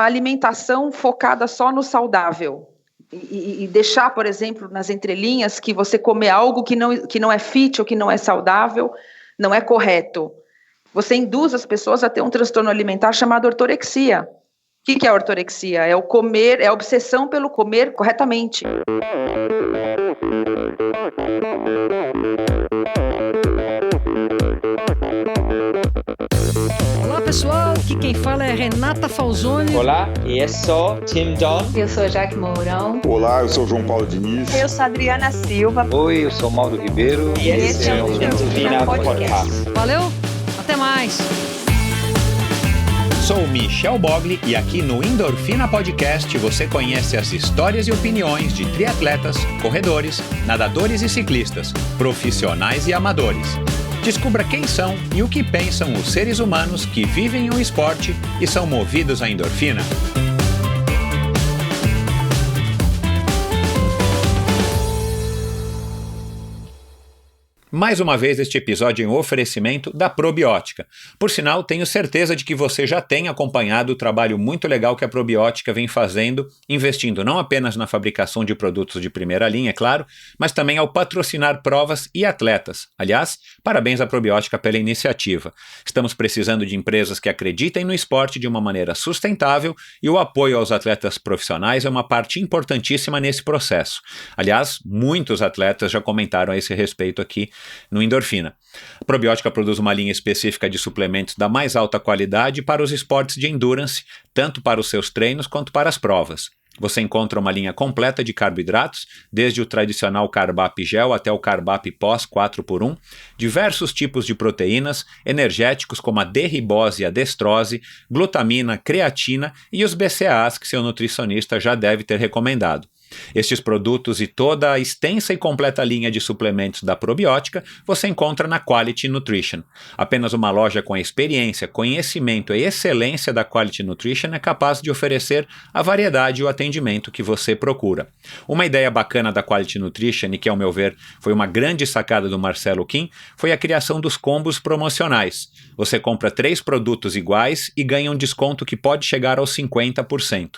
alimentação focada só no saudável. E deixar, por exemplo, nas entrelinhas que você comer algo que não é fit ou que não é saudável, não é correto. Você induz as pessoas a ter um transtorno alimentar chamado ortorexia. O que é a ortorexia? É o comer, é a obsessão pelo comer corretamente. Olá pessoal, aqui quem fala é Renata Falzoni. Olá, eu sou Tim Don. Eu sou Jaque Mourão. Olá, eu sou João Paulo Diniz. Eu sou Adriana Silva. Oi, eu sou Mauro Ribeiro. E esse é o Endorfina Podcast. Valeu, até mais. Sou Michel Bogli e aqui no Endorfina Podcast você conhece as histórias e opiniões de triatletas, corredores, nadadores e ciclistas, profissionais e amadores. Descubra quem são e o que pensam os seres humanos que vivem o esporte e são movidos à endorfina. Mais uma vez este episódio em oferecimento da Probiótica. Por sinal, tenho certeza de que você já tem acompanhado o trabalho muito legal que a Probiótica vem fazendo, investindo não apenas na fabricação de produtos de primeira linha, é claro, mas também ao patrocinar provas e atletas. Aliás, parabéns à Probiótica pela iniciativa. Estamos precisando de empresas que acreditem no esporte de uma maneira sustentável e o apoio aos atletas profissionais é uma parte importantíssima nesse processo. Aliás, muitos atletas já comentaram a esse respeito aqui no Endorfina. A Probiótica produz uma linha específica de suplementos da mais alta qualidade para os esportes de endurance, tanto para os seus treinos quanto para as provas. Você encontra uma linha completa de carboidratos, desde o tradicional Carbap Gel até o Carbap Pós 4x1, diversos tipos de proteínas, energéticos como a D-ribose e a destrose, glutamina, creatina e os BCAAs que seu nutricionista já deve ter recomendado. Estes produtos e toda a extensa e completa linha de suplementos da Probiótica você encontra na Quality Nutrition. Apenas uma loja com a experiência, conhecimento e excelência da Quality Nutrition é capaz de oferecer a variedade e o atendimento que você procura. Uma ideia bacana da Quality Nutrition, e que ao meu ver foi uma grande sacada do Marcelo Kim, foi a criação dos combos promocionais. Você compra 3 produtos iguais e ganha um desconto que pode chegar aos 50%.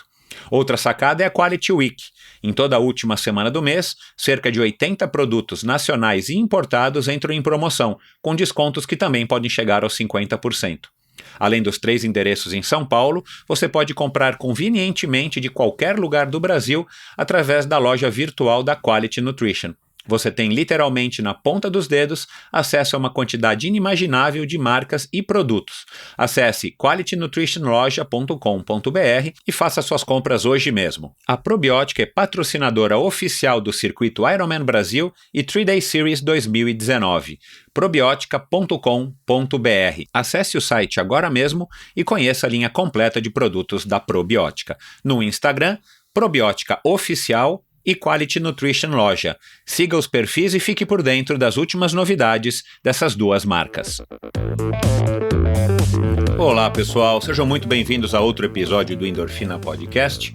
Outra sacada é a Quality Week. Em toda a última semana do mês, cerca de 80 produtos nacionais e importados entram em promoção, com descontos que também podem chegar aos 50%. Além dos 3 endereços em São Paulo, você pode comprar convenientemente de qualquer lugar do Brasil através da loja virtual da Quality Nutrition. Você tem literalmente na ponta dos dedos acesso a uma quantidade inimaginável de marcas e produtos. Acesse qualitynutritionloja.com.br e faça suas compras hoje mesmo. A Probiótica é patrocinadora oficial do circuito Ironman Brasil e 3-Day Series 2019. probiotica.com.br. Acesse o site agora mesmo e conheça a linha completa de produtos da Probiótica. No Instagram, Probiótica Oficial e Quality Nutrition Loja. Siga os perfis e fique por dentro das últimas novidades dessas duas marcas. Olá pessoal, sejam muito bem-vindos a outro episódio do Endorfina Podcast.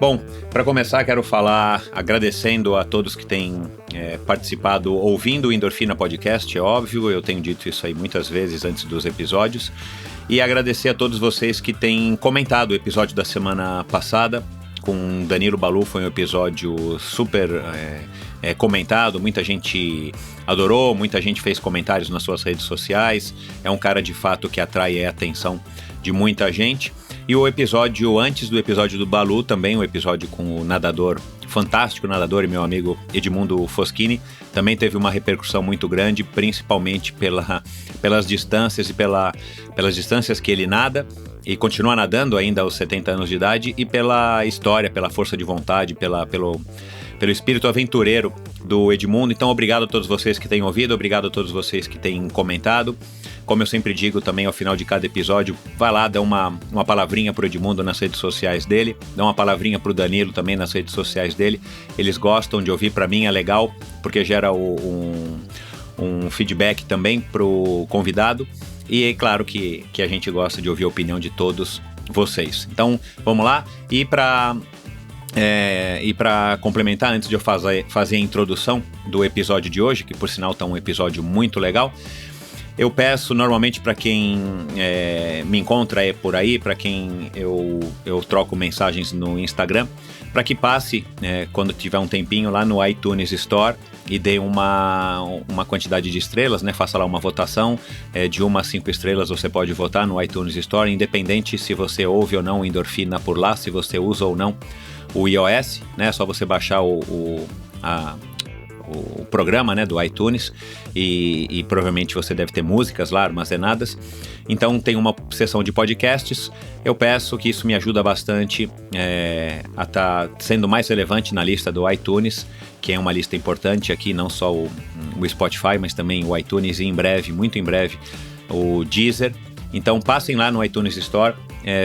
Bom, para começar quero falar agradecendo a todos que têm participado ouvindo o Endorfina Podcast, é óbvio, eu tenho dito isso aí muitas vezes antes dos episódios, e agradecer a todos vocês que têm comentado o episódio da semana passada, com Danilo Balu, foi um episódio super comentado, muita gente adorou, muita gente fez comentários nas suas redes sociais, é um cara de fato que atrai a atenção de muita gente. E o episódio antes do episódio do Balu, também o episódio com o nadador, fantástico nadador e meu amigo Edmundo Foschini, também teve uma repercussão muito grande, principalmente pelas distâncias e pelas distâncias que ele nada, e continua nadando ainda aos 70 anos de idade, e pela história, pela força de vontade, pelo espírito aventureiro do Edmundo. Então obrigado a todos vocês que têm ouvido, obrigado a todos vocês que têm comentado. Como eu sempre digo também ao final de cada episódio, vai lá, dá uma palavrinha pro Edmundo nas redes sociais dele, dá uma palavrinha pro Danilo também nas redes sociais dele. Eles gostam de ouvir, para mim é legal, porque gera um feedback também pro convidado. E é claro que a gente gosta de ouvir a opinião de todos vocês. Então, vamos lá. E para complementar, antes de eu fazer a introdução do episódio de hoje, que por sinal está um episódio muito legal, Eu peço normalmente para quem me encontra por aí, para quem eu troco mensagens no Instagram, para que passe, quando tiver um tempinho, lá no iTunes Store e dê uma quantidade de estrelas, né? Faça lá uma votação, de 1 a 5 estrelas você pode votar no iTunes Store, independente se você ouve ou não o Endorfina por lá, se você usa ou não o iOS, né? É só você baixar o programa, né, do iTunes e provavelmente você deve ter músicas lá armazenadas. Então tem uma seção de podcasts. Eu peço que isso me ajuda bastante a estar sendo mais relevante na lista do iTunes, que é uma lista importante aqui, não só o Spotify, mas também o iTunes e em breve, muito em breve, o Deezer. Então passem lá no iTunes Store,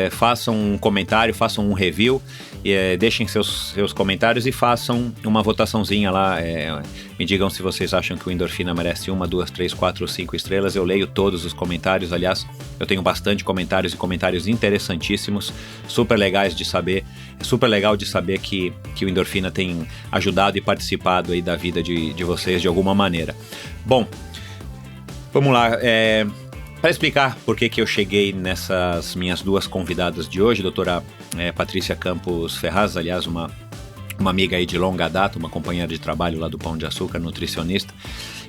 façam um comentário, façam um review, deixem seus comentários e façam uma votaçãozinha lá, me digam se vocês acham que o Endorfina merece 1, 2, 3, 4 ou 5 estrelas. Eu leio todos os comentários, aliás, eu tenho bastante comentários e comentários interessantíssimos, super legais de saber, é super legal de saber que o Endorfina tem ajudado e participado aí da vida de vocês de alguma maneira. Bom, vamos lá, para explicar por que eu cheguei nessas minhas duas convidadas de hoje, doutora Patrícia Campos Ferraz, aliás, uma amiga aí de longa data, uma companheira de trabalho lá do Pão de Açúcar, nutricionista,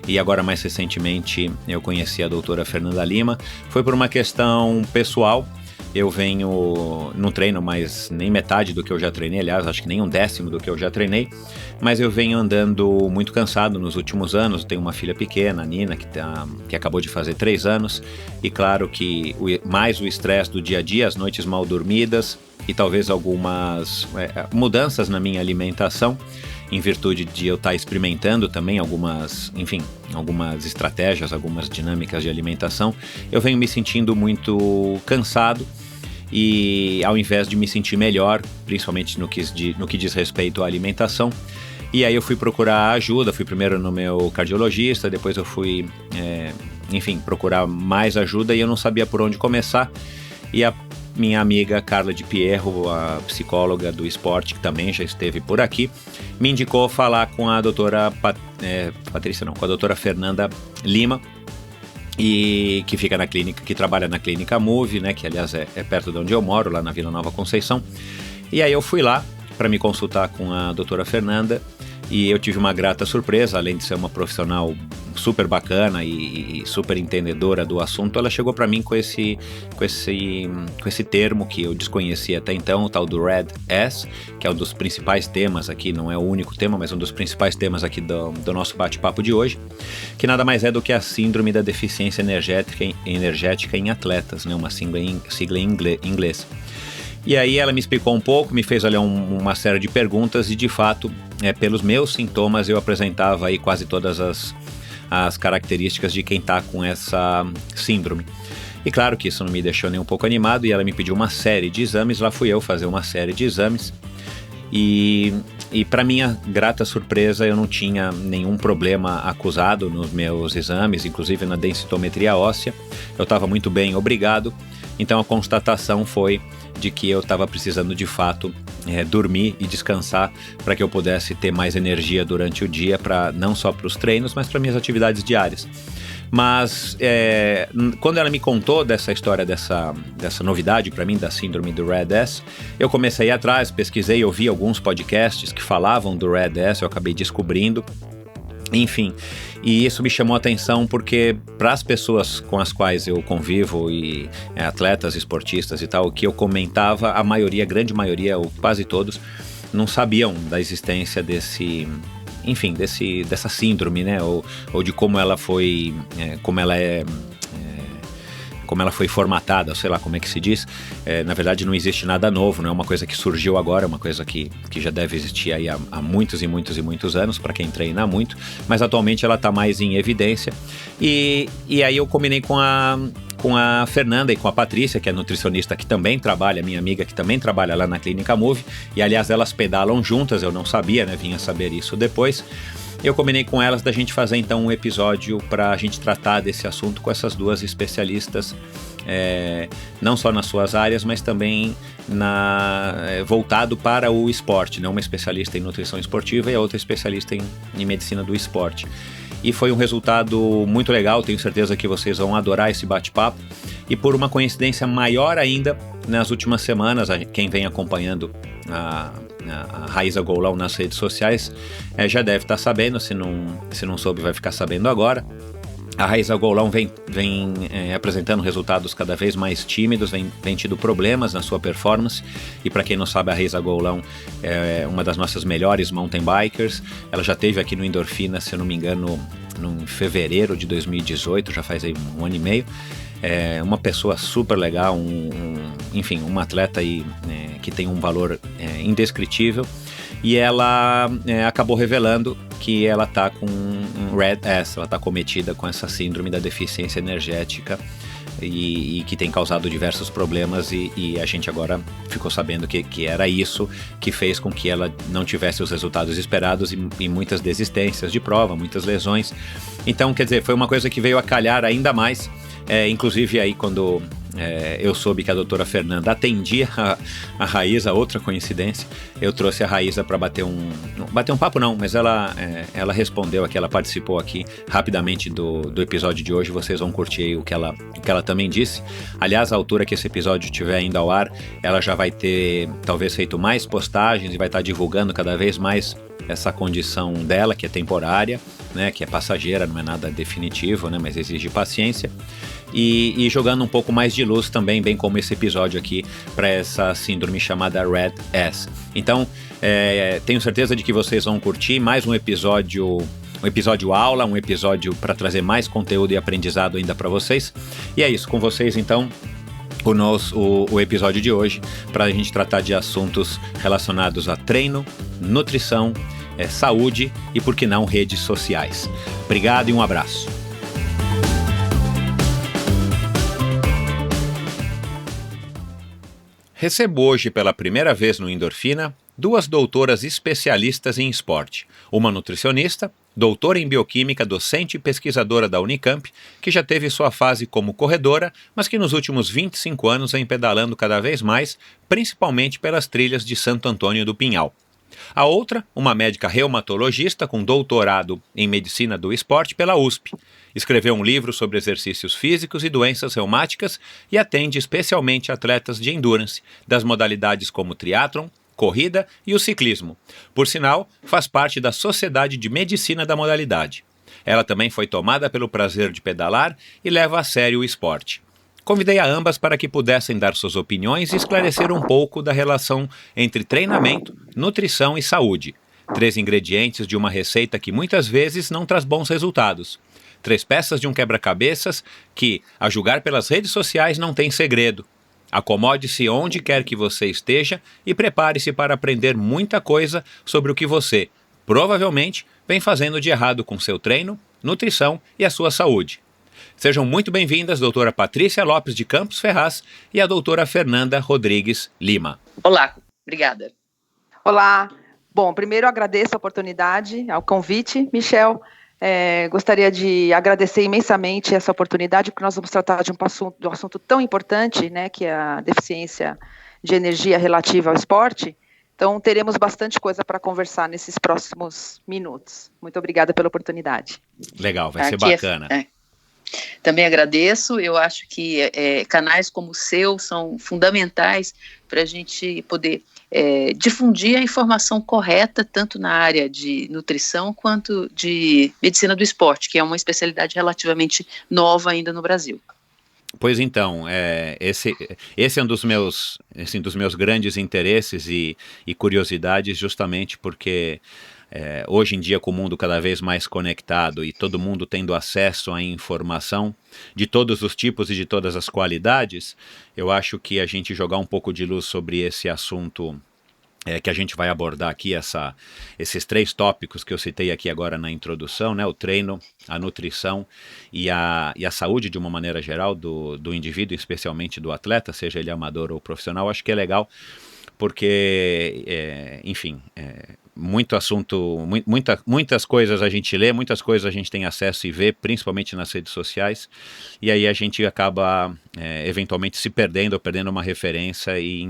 e agora mais recentemente eu conheci a doutora Fernanda Lima. Foi por uma questão pessoal. Eu não treino mais nem metade do que eu já treinei, aliás, acho que nem 1/10 do que eu já treinei, mas eu venho andando muito cansado nos últimos anos. Eu tenho uma filha pequena, a Nina, que acabou de fazer 3 anos, e claro que mais o estresse do dia a dia, as noites mal dormidas e talvez algumas mudanças na minha alimentação, em virtude de eu estar experimentando também algumas estratégias, algumas dinâmicas de alimentação, eu venho me sentindo muito cansado. E ao invés de me sentir melhor, principalmente no que diz respeito à alimentação, e aí eu fui procurar ajuda. Fui primeiro no meu cardiologista, depois eu fui, procurar mais ajuda, e eu não sabia por onde começar. E a minha amiga Carla de Pierro, a psicóloga do esporte, que também já esteve por aqui, me indicou falar com a doutora com a doutora Fernanda Lima, e que fica na clínica, que trabalha na clínica Move, né, que aliás é perto de onde eu moro, lá na Vila Nova Conceição. E aí eu fui lá para me consultar com a doutora Fernanda, e eu tive uma grata surpresa. Além de ser uma profissional super bacana e super entendedora do assunto, ela chegou para mim com esse termo que eu desconhecia até então, o tal do Red S, que é um dos principais temas aqui, não é o único tema, mas um dos principais temas aqui do nosso bate-papo de hoje, que nada mais é do que a síndrome da deficiência energética em atletas, né, uma sigla em inglês. E aí ela me explicou um pouco, me fez olhar uma série de perguntas, e de fato, pelos meus sintomas, eu apresentava aí quase todas as características de quem está com essa síndrome. E claro que isso não me deixou nem um pouco animado, e ela me pediu uma série de exames. Lá fui eu fazer uma série de exames, e para minha grata surpresa, eu não tinha nenhum problema acusado nos meus exames, inclusive na densitometria óssea. Eu estava muito bem, obrigado. Então a constatação foi de que eu estava precisando de fato dormir e descansar, para que eu pudesse ter mais energia durante o dia, não só para os treinos, mas para minhas atividades diárias. Mas quando ela me contou dessa história, dessa novidade para mim, da síndrome do Red S, eu comecei a ir atrás, pesquisei, ouvi alguns podcasts que falavam do Red S, eu acabei descobrindo. Enfim, e isso me chamou a atenção porque para as pessoas com as quais eu convivo, e atletas, esportistas e tal, o que eu comentava, a grande maioria, ou quase todos, não sabiam da existência dessa síndrome, né, ou de como ela foi, como ela foi formatada, sei lá como é que se diz. Na verdade não existe nada novo, não é uma coisa que surgiu agora, é uma coisa que já deve existir aí há muitos e muitos e muitos anos, para quem treina muito, mas atualmente ela está mais em evidência. E aí eu combinei com a Fernanda e com a Patrícia, que é nutricionista, que também trabalha, minha amiga, que também trabalha lá na Clínica Move, e aliás elas pedalam juntas, eu não sabia, né, vim a saber isso depois. Eu combinei com elas da gente fazer então um episódio para a gente tratar desse assunto com essas duas especialistas, não só nas suas áreas, mas também voltado para o esporte, né? Uma especialista em nutrição esportiva e a outra especialista em medicina do esporte. e foi um resultado muito legal. Tenho certeza que vocês vão adorar esse bate-papo. E por uma coincidência maior ainda, nas últimas semanas, quem vem acompanhando a Raíza Goulão nas redes sociais já deve estar sabendo, se não soube vai ficar sabendo agora. A Raíza Goulão vem apresentando resultados cada vez mais tímidos, vem tido problemas na sua performance, e para quem não sabe, a Raíza Goulão é uma das nossas melhores mountain bikers. Ela já esteve aqui no Endorfina, se eu não me engano, em fevereiro de 2018, já faz aí um ano e meio. É uma pessoa super legal, enfim, uma atleta aí, que tem um valor indescritível, e ela acabou revelando que ela está com Red S, ela está cometida com essa síndrome da deficiência energética e que tem causado diversos problemas, e a gente agora ficou sabendo que era isso que fez com que ela não tivesse os resultados esperados e muitas desistências de prova, muitas lesões. Então, quer dizer, foi uma coisa que veio a calhar ainda mais. Inclusive aí quando eu soube que a doutora Fernanda atendia a Raíza, outra coincidência, eu trouxe a Raíza para bater um papo não, mas ela respondeu aqui, ela participou aqui rapidamente do episódio de hoje. Vocês vão curtir aí o que ela também disse. Aliás, à altura que esse episódio estiver indo ao ar, ela já vai ter talvez feito mais postagens e vai estar divulgando cada vez mais essa condição dela, que é temporária, né, que é passageira, não é nada definitivo, né, mas exige paciência, e jogando um pouco mais de luz também, bem como esse episódio aqui, para essa síndrome chamada Red S. Então, tenho certeza de que vocês vão curtir mais um episódio aula, um episódio para trazer mais conteúdo e aprendizado ainda para vocês. E é isso, com vocês então, o episódio de hoje, para a gente tratar de assuntos relacionados a treino, nutrição, saúde e, por que não, redes sociais. Obrigado e um abraço. Recebo hoje pela primeira vez no Endorfina 2 doutoras especialistas em esporte, uma nutricionista, doutora em bioquímica, docente e pesquisadora da Unicamp, que já teve sua fase como corredora, mas que nos últimos 25 anos vem pedalando cada vez mais, principalmente pelas trilhas de Santo Antônio do Pinhal. A outra, uma médica reumatologista com doutorado em medicina do esporte pela USP. Escreveu um livro sobre exercícios físicos e doenças reumáticas e atende especialmente atletas de endurance, das modalidades como triatlon, corrida e o ciclismo. Por sinal, faz parte da Sociedade de Medicina da modalidade. Ela também foi tomada pelo prazer de pedalar e leva a sério o esporte. Convidei a ambas para que pudessem dar suas opiniões e esclarecer um pouco da relação entre treinamento, nutrição e saúde. 3 ingredientes de uma receita que muitas vezes não traz bons resultados. 3 peças de um quebra-cabeças que, a julgar pelas redes sociais, não tem segredo. Acomode-se onde quer que você esteja e prepare-se para aprender muita coisa sobre o que você, provavelmente, vem fazendo de errado com seu treino, nutrição e a sua saúde. Sejam muito bem-vindas, doutora Patrícia Lopes de Campos Ferraz e a doutora Fernanda Rodrigues Lima. Olá, obrigada. Olá. Bom, primeiro agradeço a oportunidade, ao convite, Michel. Gostaria de agradecer imensamente essa oportunidade, porque nós vamos tratar de um assunto tão importante, né, que é a deficiência de energia relativa ao esporte. Então, teremos bastante coisa para conversar nesses próximos minutos. Muito obrigada pela oportunidade. Legal, vai ser bacana. Também agradeço. Eu acho que canais como o seu são fundamentais para a gente poder difundir a informação correta, tanto na área de nutrição quanto de medicina do esporte, que é uma especialidade relativamente nova ainda no Brasil. Pois então, esse é um dos meus grandes interesses e curiosidades, justamente porque hoje em dia, com o mundo cada vez mais conectado e todo mundo tendo acesso à informação de todos os tipos e de todas as qualidades, eu acho que a gente jogar um pouco de luz sobre esse assunto que a gente vai abordar aqui, esses 3 tópicos que eu citei aqui agora na introdução, né, o treino, a nutrição e a saúde de uma maneira geral do indivíduo, especialmente do atleta, seja ele amador ou profissional. Acho que é legal porque, enfim, muito assunto, muitas coisas a gente lê, muitas coisas a gente tem acesso e vê, principalmente nas redes sociais, e aí a gente acaba eventualmente se perdendo ou perdendo uma referência e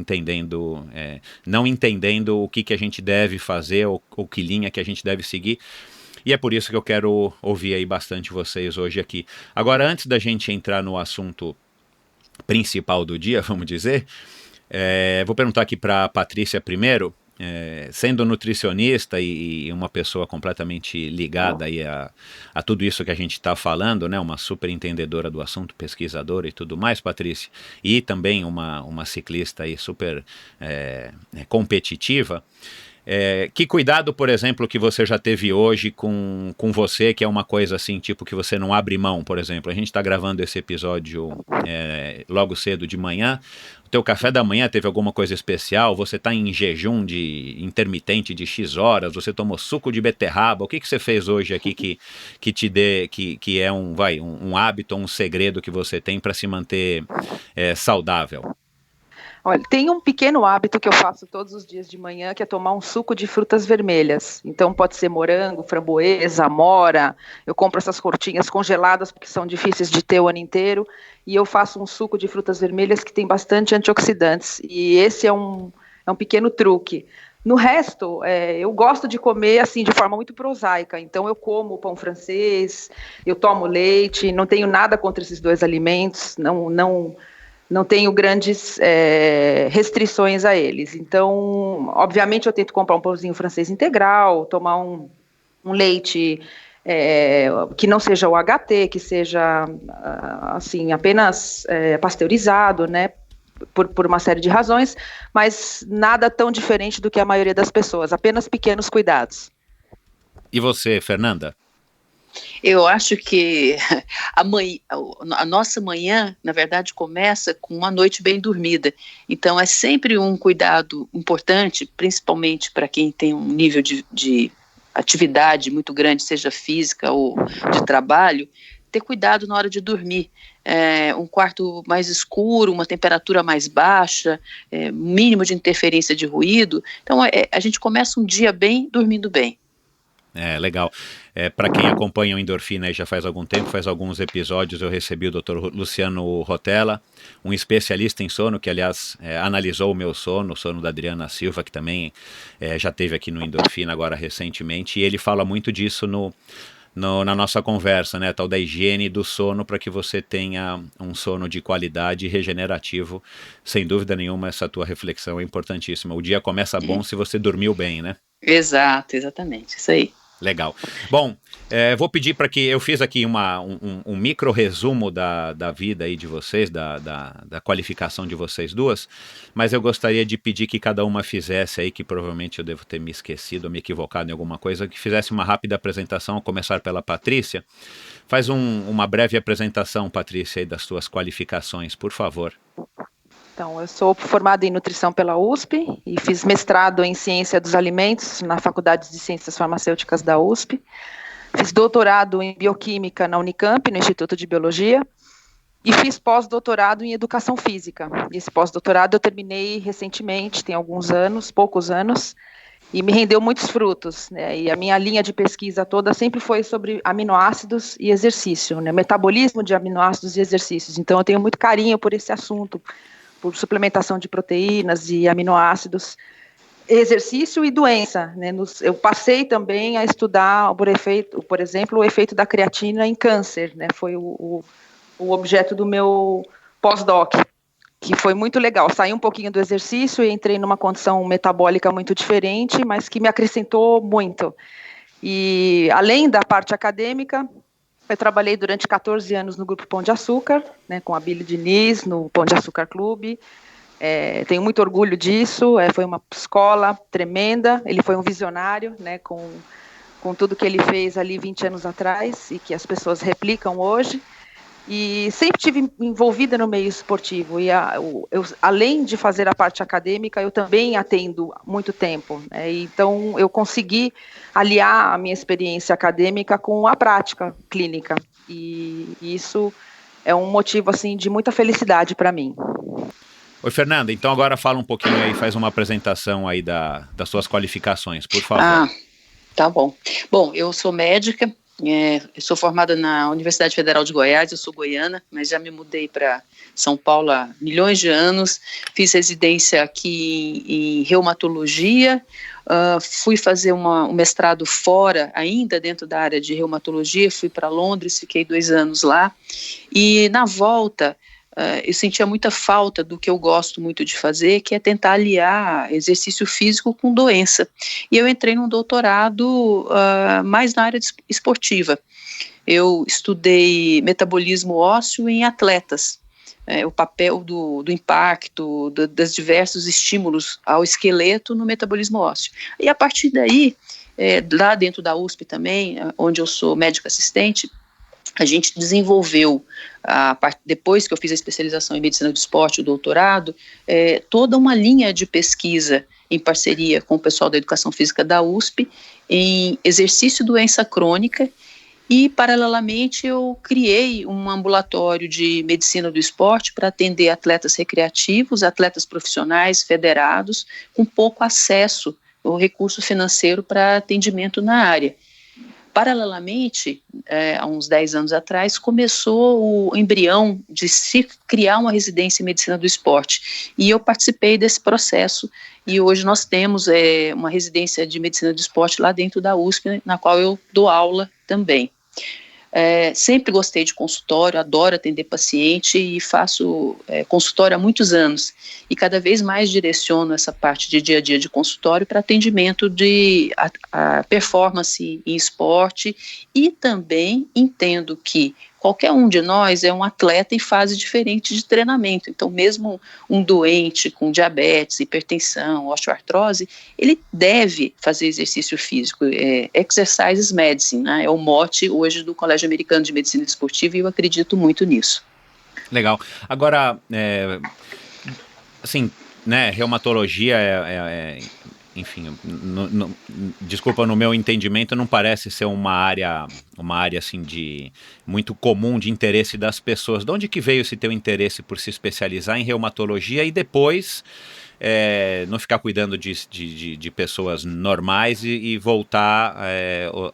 não entendendo o que a gente deve fazer ou que linha que a gente deve seguir. E é por isso que eu quero ouvir aí bastante vocês hoje aqui. Agora, antes da gente entrar no assunto principal do dia, vamos dizer, vou perguntar aqui para a Patrícia primeiro. Sendo nutricionista e uma pessoa completamente ligada aí a tudo isso que a gente está falando, né, uma super entendedora do assunto, pesquisadora e tudo mais, Patrícia, e também uma ciclista aí super competitiva, que cuidado, por exemplo, que você já teve hoje com você, que é uma coisa assim, tipo, que você não abre mão, por exemplo. A gente está gravando esse episódio logo cedo de manhã. O teu café da manhã teve alguma coisa especial? Você está em jejum intermitente de X horas? Você tomou suco de beterraba? O que você fez hoje aqui que te dê, que é um hábito, um segredo que você tem para se manter saudável? Olha, tem um pequeno hábito que eu faço todos os dias de manhã, que é tomar um suco de frutas vermelhas. Então pode ser morango, framboesa, amora. Eu compro essas frutinhas congeladas porque são difíceis de ter o ano inteiro. E eu faço um suco de frutas vermelhas que tem bastante antioxidantes. E esse é um pequeno truque. No resto, eu gosto de comer assim de forma muito prosaica. Então eu como pão francês, eu tomo leite, não tenho nada contra esses dois alimentos, não tenho grandes restrições a eles. Então, obviamente, eu tento comprar um pãozinho francês integral, tomar um leite que não seja o HT, que seja assim, apenas pasteurizado, né? Por uma série de razões, mas nada tão diferente do que a maioria das pessoas, apenas pequenos cuidados. E você, Fernanda? Eu acho que a nossa manhã, na verdade, começa com uma noite bem dormida. Então, é sempre um cuidado importante, principalmente para quem tem um nível de atividade muito grande, seja física ou de trabalho, ter cuidado na hora de dormir. Um quarto mais escuro, uma temperatura mais baixa, mínimo de interferência de ruído. Então, a gente começa um dia bem, dormindo bem. Legal. Para quem acompanha o Endorfina aí já faz algum tempo, faz alguns episódios, eu recebi o Dr. Luciano Rotella, um especialista em sono, que aliás analisou o meu sono, o sono da Adriana Silva, que também já teve aqui no Endorfina agora recentemente, e ele fala muito disso na nossa conversa, né, tal da higiene do sono, para que você tenha um sono de qualidade e regenerativo. Sem dúvida nenhuma, essa tua reflexão é importantíssima. O dia começa bom se você dormiu bem, né? Exato, exatamente, isso aí. Legal. Bom, vou pedir para que eu fiz aqui um micro resumo da vida aí de vocês, da qualificação de vocês duas, mas eu gostaria de pedir que cada uma fizesse aí, que provavelmente eu devo ter me esquecido ou me equivocado em alguma coisa, que fizesse uma rápida apresentação, a começar pela Patrícia. Faz uma breve apresentação, Patrícia, aí das suas qualificações, por favor. Então, eu sou formada em nutrição pela USP e fiz mestrado em ciência dos alimentos na Faculdade de Ciências Farmacêuticas da USP. Fiz doutorado em bioquímica na Unicamp, no Instituto de Biologia, e fiz pós-doutorado em educação física. Esse pós-doutorado eu terminei recentemente, tem poucos anos, e me rendeu muitos frutos, né? E a minha linha de pesquisa toda sempre foi sobre aminoácidos e exercício, né? Metabolismo de aminoácidos e exercícios. Então, eu tenho muito carinho por esse assunto, por suplementação de proteínas e aminoácidos, exercício e doença, né? Eu passei também a estudar, por exemplo, o efeito da creatina em câncer, né? Foi o objeto do meu pós-doc, que foi muito legal. Saí um pouquinho do exercício e entrei numa condição metabólica muito diferente, mas que me acrescentou muito. E além da parte acadêmica, eu trabalhei durante 14 anos no Grupo Pão de Açúcar, né, com a Bílio Diniz, no Pão de Açúcar Clube. Tenho muito orgulho disso, foi uma escola tremenda, ele foi um visionário, né, com tudo que ele fez ali 20 anos atrás e que as pessoas replicam hoje. E sempre estive envolvida no meio esportivo, e além de fazer a parte acadêmica, eu também atendo muito tempo, né? Então eu consegui aliar a minha experiência acadêmica com a prática clínica, e isso é um motivo assim, de muita felicidade para mim. Oi, Fernanda, então agora fala um pouquinho aí, faz uma apresentação aí das suas qualificações, por favor. Tá bom. Bom, eu sou médica. Eu sou formada na Universidade Federal de Goiás, eu sou goiana, mas já me mudei para São Paulo há milhões de anos, fiz residência aqui em reumatologia, fui fazer um mestrado fora, ainda dentro da área de reumatologia, fui para Londres, fiquei 2 anos lá, e na volta eu sentia muita falta do que eu gosto muito de fazer, que é tentar aliar exercício físico com doença, e eu entrei num doutorado mais na área esportiva. Eu estudei metabolismo ósseo em atletas, o papel do impacto, dos diversos estímulos ao esqueleto no metabolismo ósseo. E a partir daí, lá dentro da USP também, onde eu sou médica assistente, a gente desenvolveu, depois que eu fiz a especialização em medicina do esporte, o doutorado, toda uma linha de pesquisa em parceria com o pessoal da educação física da USP, em exercício e doença crônica, e paralelamente eu criei um ambulatório de medicina do esporte para atender atletas recreativos, atletas profissionais, federados, com pouco acesso ao recurso financeiro para atendimento na área. Paralelamente, há uns 10 anos atrás, começou o embrião de se criar uma residência em medicina do esporte, e eu participei desse processo, e hoje nós temos uma residência de medicina do esporte lá dentro da USP, na qual eu dou aula também. Sempre gostei de consultório, adoro atender paciente e faço consultório há muitos anos, e cada vez mais direciono essa parte de dia a dia de consultório para atendimento de performance em esporte, e também entendo que qualquer um de nós é um atleta em fase diferente de treinamento, então mesmo um doente com diabetes, hipertensão, osteoartrose, ele deve fazer exercício físico, exercise is medicine, né? É o mote hoje do Colégio Americano de Medicina Esportiva, e eu acredito muito nisso. Legal. Agora, assim, né, reumatologia enfim, desculpa, no meu entendimento não parece ser uma área assim de muito comum de interesse das pessoas. De onde que veio esse teu interesse por se especializar em reumatologia e depois não ficar cuidando de pessoas normais e voltar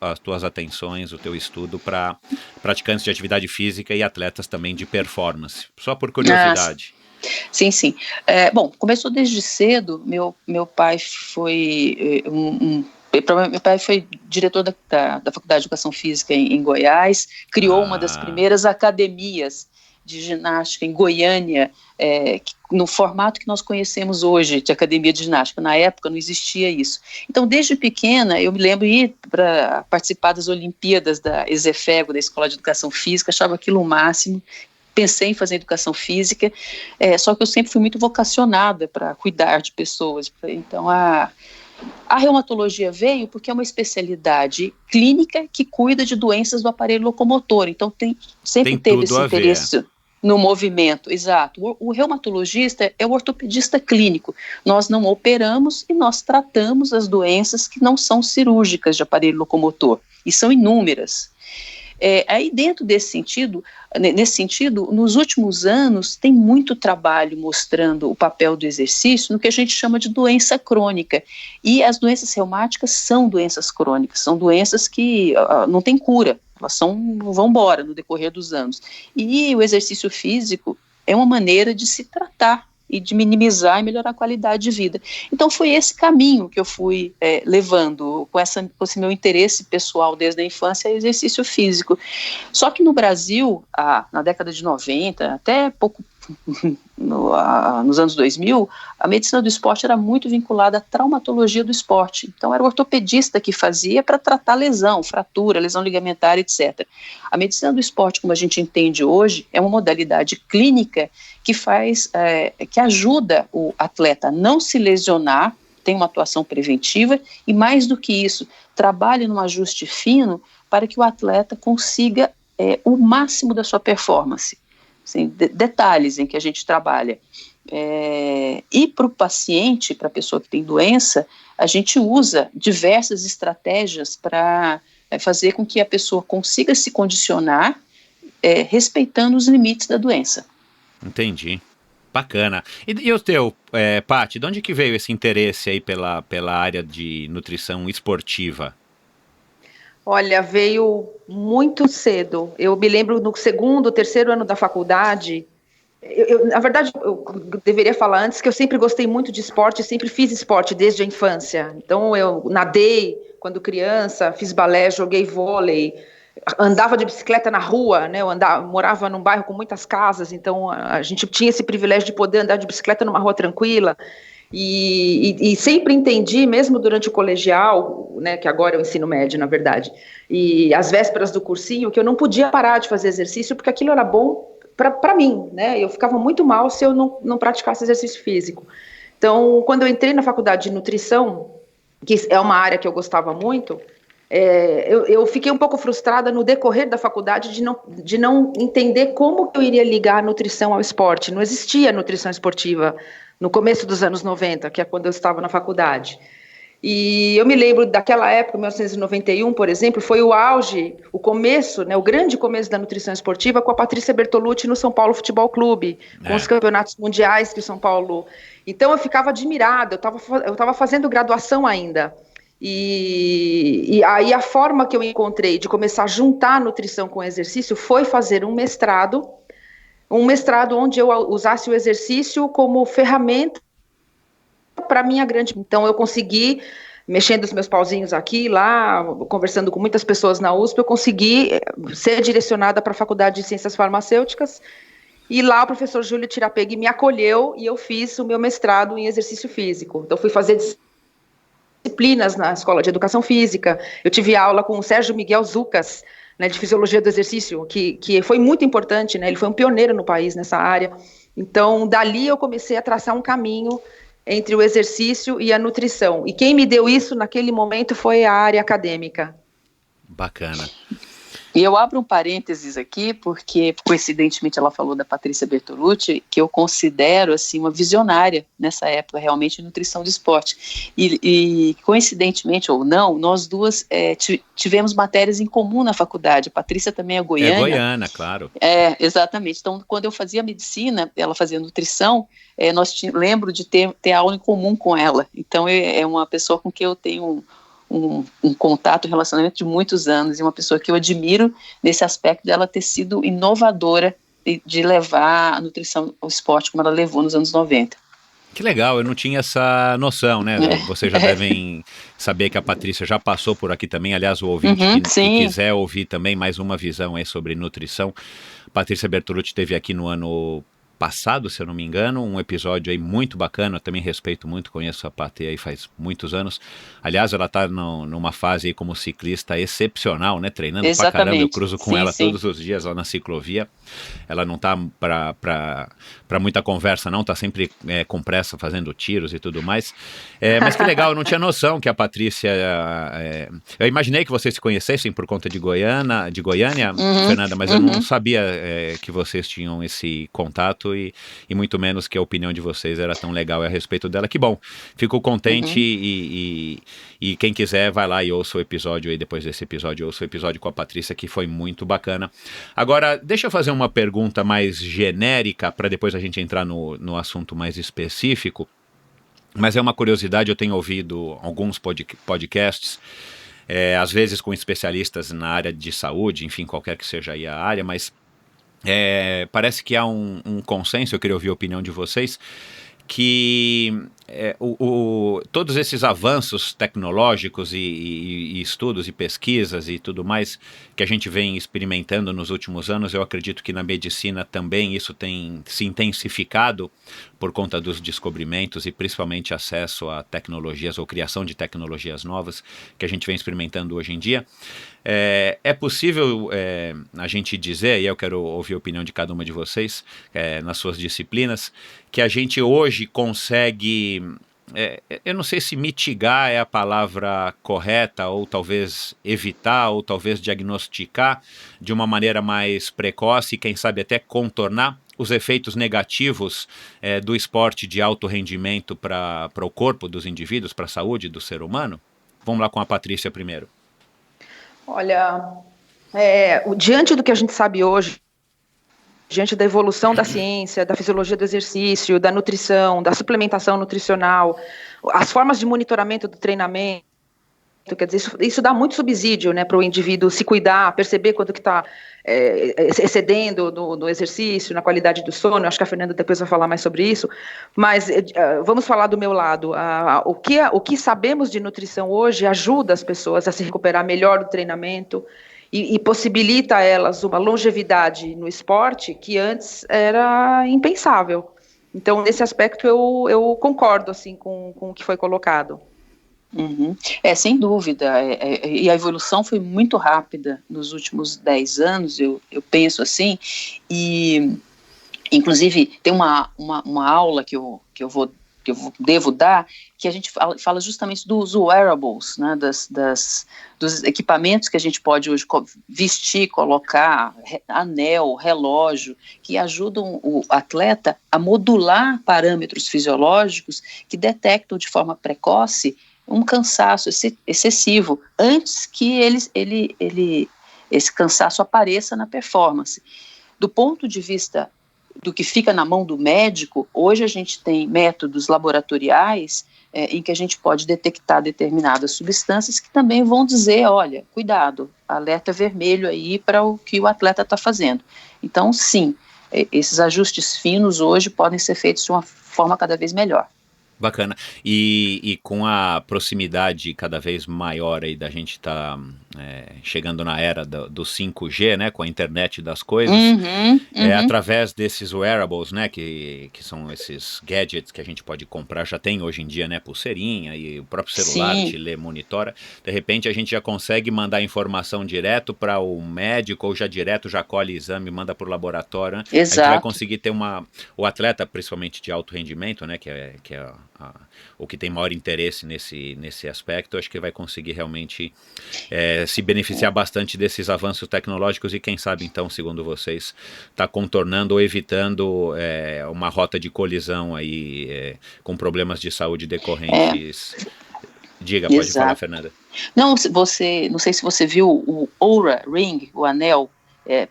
as tuas atenções, o teu estudo para praticantes de atividade física e atletas também de performance? Só por curiosidade. Sim. Bom, começou desde cedo. Meu pai foi meu pai foi diretor da Faculdade de Educação Física em Goiás, criou uma das primeiras academias de ginástica em Goiânia, no formato que nós conhecemos hoje, de academia de ginástica. Na época não existia isso. Então, desde pequena, eu me lembro de ir para participar das Olimpíadas da ESEFEGO, da Escola de Educação Física, achava aquilo o máximo. Pensei em fazer educação física, só que eu sempre fui muito vocacionada para cuidar de pessoas. Então, a reumatologia veio porque é uma especialidade clínica que cuida de doenças do aparelho locomotor. Então, sempre teve esse interesse no movimento. Exato. O reumatologista é o ortopedista clínico. Nós não operamos e nós tratamos as doenças que não são cirúrgicas de aparelho locomotor, e são inúmeras. Aí dentro nesse sentido, nos últimos anos tem muito trabalho mostrando o papel do exercício no que a gente chama de doença crônica, e as doenças reumáticas são doenças crônicas, são doenças que não têm cura, elas vão embora no decorrer dos anos, e o exercício físico é uma maneira de se tratar e de minimizar e melhorar a qualidade de vida. Então foi esse caminho que eu fui levando, com esse meu interesse pessoal desde a infância, exercício físico. Só que no Brasil, na década de 90, até pouco nos anos 2000, a medicina do esporte era muito vinculada à traumatologia do esporte. Então era o ortopedista que fazia para tratar lesão, fratura, lesão ligamentar, etc. A medicina do esporte, como a gente entende hoje, é uma modalidade clínica que ajuda o atleta a não se lesionar, tem uma atuação preventiva e, mais do que isso, trabalha num ajuste fino para que o atleta consiga o máximo da sua performance. Assim, detalhes em que a gente trabalha. E para o paciente, para a pessoa que tem doença, a gente usa diversas estratégias para fazer com que a pessoa consiga se condicionar respeitando os limites da doença. Entendi. Bacana. E o teu, Paty, de onde que veio esse interesse aí pela área de nutrição esportiva? Olha, veio muito cedo. Eu me lembro no 2º, 3º ano da faculdade, Na verdade, eu deveria falar antes que eu sempre gostei muito de esporte, sempre fiz esporte desde a infância. Então, eu nadei quando criança, fiz balé, joguei vôlei, andava de bicicleta na rua, né? Morava num bairro com muitas casas, então a gente tinha esse privilégio de poder andar de bicicleta numa rua tranquila. E sempre entendi, mesmo durante o colegial, né, que agora é o ensino médio, na verdade, e as vésperas do cursinho, que eu não podia parar de fazer exercício, porque aquilo era bom para mim, né? Eu ficava muito mal se eu não praticasse exercício físico. Então, quando eu entrei na faculdade de nutrição, que é uma área que eu gostava muito, eu fiquei um pouco frustrada no decorrer da faculdade de não entender como eu iria ligar a nutrição ao esporte. Não existia nutrição esportiva no começo dos anos 90, que é quando eu estava na faculdade. E eu me lembro daquela época, 1991, por exemplo, foi o auge, o começo, né, o grande começo da nutrição esportiva com a Patrícia Bertolucci no São Paulo Futebol Clube, com os campeonatos mundiais que o São Paulo... Então eu ficava admirada, eu estava fazendo graduação ainda. E aí a forma que eu encontrei de começar a juntar a nutrição com o exercício foi fazer um mestrado onde eu usasse o exercício como ferramenta para minha grande... Então eu consegui, mexendo os meus pauzinhos aqui, lá, conversando com muitas pessoas na USP, eu consegui ser direcionada para a Faculdade de Ciências Farmacêuticas, e lá o professor Júlio Tirapegui me acolheu e eu fiz o meu mestrado em exercício físico. Então fui fazer disciplinas na Escola de Educação Física, eu tive aula com o Sérgio Miguel Zucas, né, de Fisiologia do Exercício, que foi muito importante, né, ele foi um pioneiro no país nessa área. Então dali eu comecei a traçar um caminho entre o exercício e a nutrição. E quem me deu isso naquele momento foi a área acadêmica. Bacana. E eu abro um parênteses aqui, porque coincidentemente ela falou da Patrícia Bertolucci, que eu considero assim uma visionária nessa época, realmente, em nutrição de esporte. E coincidentemente ou não, nós duas tivemos matérias em comum na faculdade. A Patrícia também é goiana. É goiana, claro. Exatamente. Então, quando eu fazia medicina, ela fazia nutrição, lembro de ter aula em comum com ela. Então, é uma pessoa com quem eu tenho um contato, um relacionamento de muitos anos, e uma pessoa que eu admiro nesse aspecto dela ter sido inovadora de levar a nutrição ao esporte como ela levou nos anos 90. Que legal, eu não tinha essa noção, né? Vocês já devem saber que a Patrícia já passou por aqui também. Aliás, o ouvinte que quiser ouvir também mais uma visão aí sobre nutrição, Patrícia Bertolucci esteve aqui no ano passado, se eu não me engano, um episódio aí muito bacana, eu também respeito muito, conheço a Patê aí faz muitos anos. Aliás, ela está numa fase aí como ciclista excepcional, né? Treinando pra caramba, eu cruzo com ela todos os dias lá na ciclovia. Ela não tá para muita conversa não, tá sempre com pressa fazendo tiros e tudo mais. Mas que legal, eu não tinha noção que a Patrícia... eu imaginei que vocês se conhecessem por conta de Goiânia, Fernanda, mas eu não sabia que vocês tinham esse contato e muito menos que a opinião de vocês era tão legal a respeito dela. Que bom, fico contente e quem quiser vai lá e ouça o episódio aí, depois desse episódio, ouça o episódio com a Patrícia, que foi muito bacana. Agora, deixa eu fazer uma pergunta mais genérica para depois a gente entrar no assunto mais específico, mas é uma curiosidade, eu tenho ouvido alguns podcasts, às vezes com especialistas na área de saúde, enfim, qualquer que seja aí a área, mas parece que há um consenso, eu queria ouvir a opinião de vocês, que todos esses avanços tecnológicos e estudos e pesquisas e tudo mais que a gente vem experimentando nos últimos anos, eu acredito que na medicina também isso tem se intensificado por conta dos descobrimentos e principalmente acesso a tecnologias ou criação de tecnologias novas que a gente vem experimentando hoje em dia. É possível a gente dizer, e eu quero ouvir a opinião de cada uma de vocês nas suas disciplinas, que a gente hoje consegue, eu não sei se mitigar é a palavra correta, ou talvez evitar, ou talvez diagnosticar de uma maneira mais precoce e quem sabe até contornar os efeitos negativos do esporte de alto rendimento para o corpo dos indivíduos, para a saúde do ser humano? Vamos lá com a Patrícia primeiro. Olha, diante do que a gente sabe hoje, diante da evolução da ciência, da fisiologia do exercício, da nutrição, da suplementação nutricional, as formas de monitoramento do treinamento, Quer dizer, isso dá muito subsídio, né, para o indivíduo se cuidar, perceber quando que está excedendo no exercício, na qualidade do sono. Acho que a Fernanda depois vai falar mais sobre isso, mas vamos falar do meu lado. O que sabemos de nutrição hoje ajuda as pessoas a se recuperar melhor do treinamento e possibilita a elas uma longevidade no esporte que antes era impensável. Então, nesse aspecto, eu concordo assim, com o que foi colocado. Uhum. Sem dúvida, e a evolução foi muito rápida nos últimos 10 anos, eu penso assim, e inclusive tem uma aula que eu devo dar, que a gente fala justamente dos wearables, né, dos equipamentos que a gente pode hoje vestir, colocar, anel, relógio, que ajudam o atleta a modular parâmetros fisiológicos que detectam de forma precoce um cansaço excessivo, antes que esse cansaço apareça na performance. Do ponto de vista do que fica na mão do médico, hoje a gente tem métodos laboratoriais em que a gente pode detectar determinadas substâncias que também vão dizer, olha, cuidado, alerta vermelho aí para o que o atleta está fazendo. Então, sim, esses ajustes finos hoje podem ser feitos de uma forma cada vez melhor. Bacana. E com a proximidade cada vez maior aí da gente tá chegando na era do 5G, né, com a internet das coisas, através desses wearables, né, que são esses gadgets que a gente pode comprar, já tem hoje em dia, né, pulseirinha e o próprio celular te lê, monitora, de repente a gente já consegue mandar informação direto para o médico ou já direto já colhe exame e manda para o laboratório, né? Exato. A gente vai conseguir ter o atleta, principalmente de alto rendimento, né, que é o que tem maior interesse nesse aspecto, acho que vai conseguir realmente se beneficiar bastante desses avanços tecnológicos e quem sabe então, segundo vocês, está contornando ou evitando uma rota de colisão aí com problemas de saúde decorrentes. Diga, pode falar, Fernanda. Não sei se você viu o Oura Ring, o anel,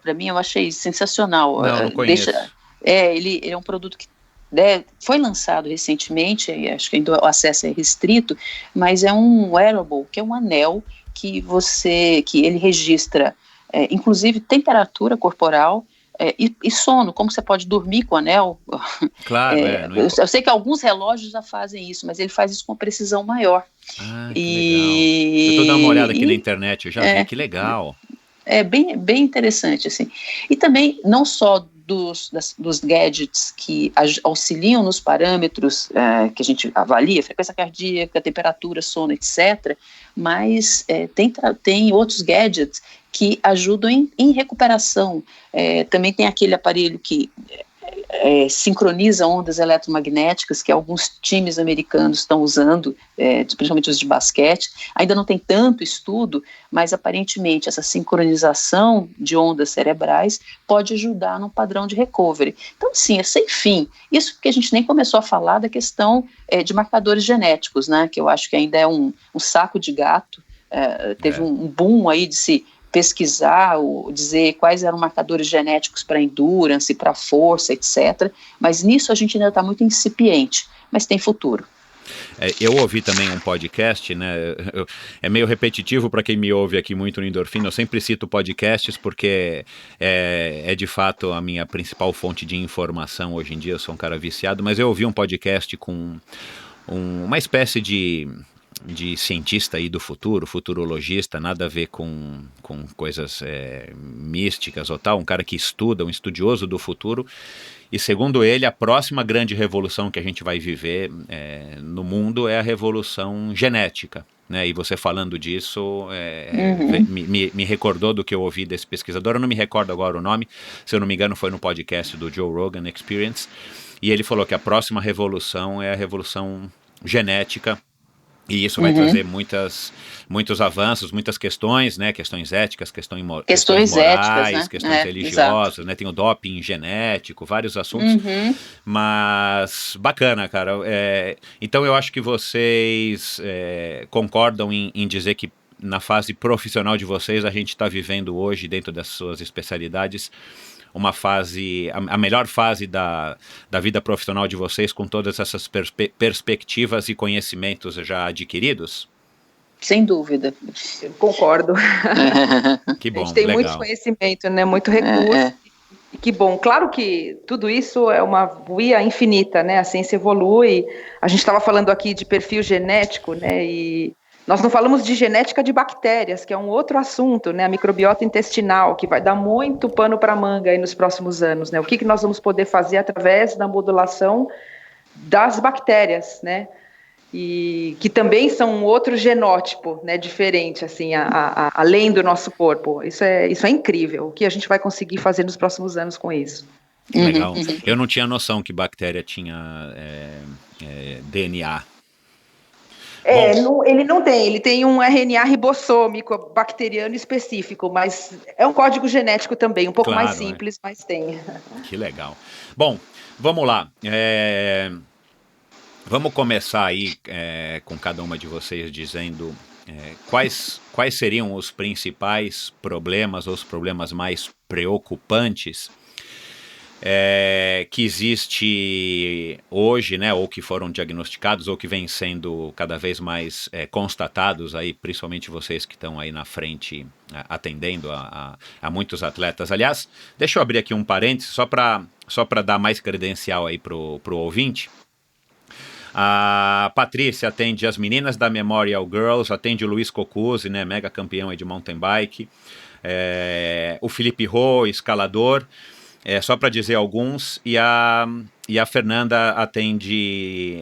para mim eu achei sensacional. Não conheço. Ele é um produto que foi lançado recentemente, acho que ainda o acesso é restrito, mas é um wearable, que é um anel que ele registra, inclusive temperatura corporal e sono, como você pode dormir com o anel. Claro, eu sei que alguns relógios já fazem isso, mas ele faz isso com precisão maior. Ah, que legal. Eu estou dando uma olhada aqui na internet, eu já vi, que legal. É bem interessante, assim. E também, não só dos gadgets que auxiliam nos parâmetros que a gente avalia, frequência cardíaca, temperatura, sono, etc., mas tem outros gadgets que ajudam em recuperação. Também tem aquele aparelho que sincroniza ondas eletromagnéticas que alguns times americanos estão usando, principalmente os de basquete. Ainda não tem tanto estudo, mas aparentemente essa sincronização de ondas cerebrais pode ajudar num padrão de recovery. Então, sim, é sem fim. Isso porque a gente nem começou a falar da questão de marcadores genéticos, né, que eu acho que ainda é um saco de gato. Teve um boom aí de se pesquisar, dizer quais eram marcadores genéticos para endurance, para força, etc. Mas nisso a gente ainda está muito incipiente, mas tem futuro. Eu ouvi também um podcast, né? É meio repetitivo para quem me ouve aqui muito no Endorfina. Eu sempre cito podcasts porque é de fato a minha principal fonte de informação hoje em dia. Eu sou um cara viciado, mas eu ouvi um podcast com uma espécie de cientista aí do futuro, futurologista, nada a ver com coisas místicas ou tal, um cara que estuda, um estudioso do futuro, e segundo ele, a próxima grande revolução que a gente vai viver no mundo é a revolução genética, né? E você falando disso me recordou do que eu ouvi desse pesquisador, eu não me recordo agora o nome, se eu não me engano foi no podcast do Joe Rogan Experience, e ele falou que a próxima revolução é a revolução genética. E isso vai trazer muitos avanços, muitas questões, né? Questões éticas, questões morais, éticas, né? questões religiosas, né? Tem o doping genético, vários assuntos. Mas bacana, cara. Então eu acho que vocês concordam em dizer que na fase profissional de vocês a gente está vivendo hoje, dentro das suas especialidades, uma fase, a melhor fase da vida profissional de vocês, com todas essas perspectivas e conhecimentos já adquiridos? Sem dúvida. Eu concordo. Que bom, a gente tem legal. muito conhecimento, né? Muito recurso. E que bom. Claro que tudo isso é uma via infinita, né? A ciência evolui. A gente estava falando aqui de perfil genético, né? E nós não falamos de genética de bactérias, que é um outro assunto, né? A microbiota intestinal, que vai dar muito pano para manga aí nos próximos anos, né? O que nós vamos poder fazer através da modulação das bactérias, né? E que também são um outro genótipo, né, diferente, assim, além do nosso corpo. Isso é incrível, o que a gente vai conseguir fazer nos próximos anos com isso. Legal. Eu não tinha noção que bactéria tinha DNA. Ele não tem, ele tem um RNA ribossômico bacteriano específico, mas é um código genético também, um pouco mais simples, mas tem. Que legal. Bom, vamos lá. Vamos começar aí com cada uma de vocês dizendo quais seriam os principais problemas, ou os problemas mais preocupantes que existe hoje, né, ou que foram diagnosticados, ou que vêm sendo cada vez mais constatados aí, principalmente vocês que estão aí na frente atendendo a muitos atletas. Aliás, deixa eu abrir aqui um parênteses só para dar mais credencial aí pro ouvinte. A Patrícia atende as meninas da Memorial Girls, atende o Luiz Cocuzzi, né, mega campeão aí de mountain bike, o Felipe Rô, escalador, só para dizer alguns, e a Fernanda atende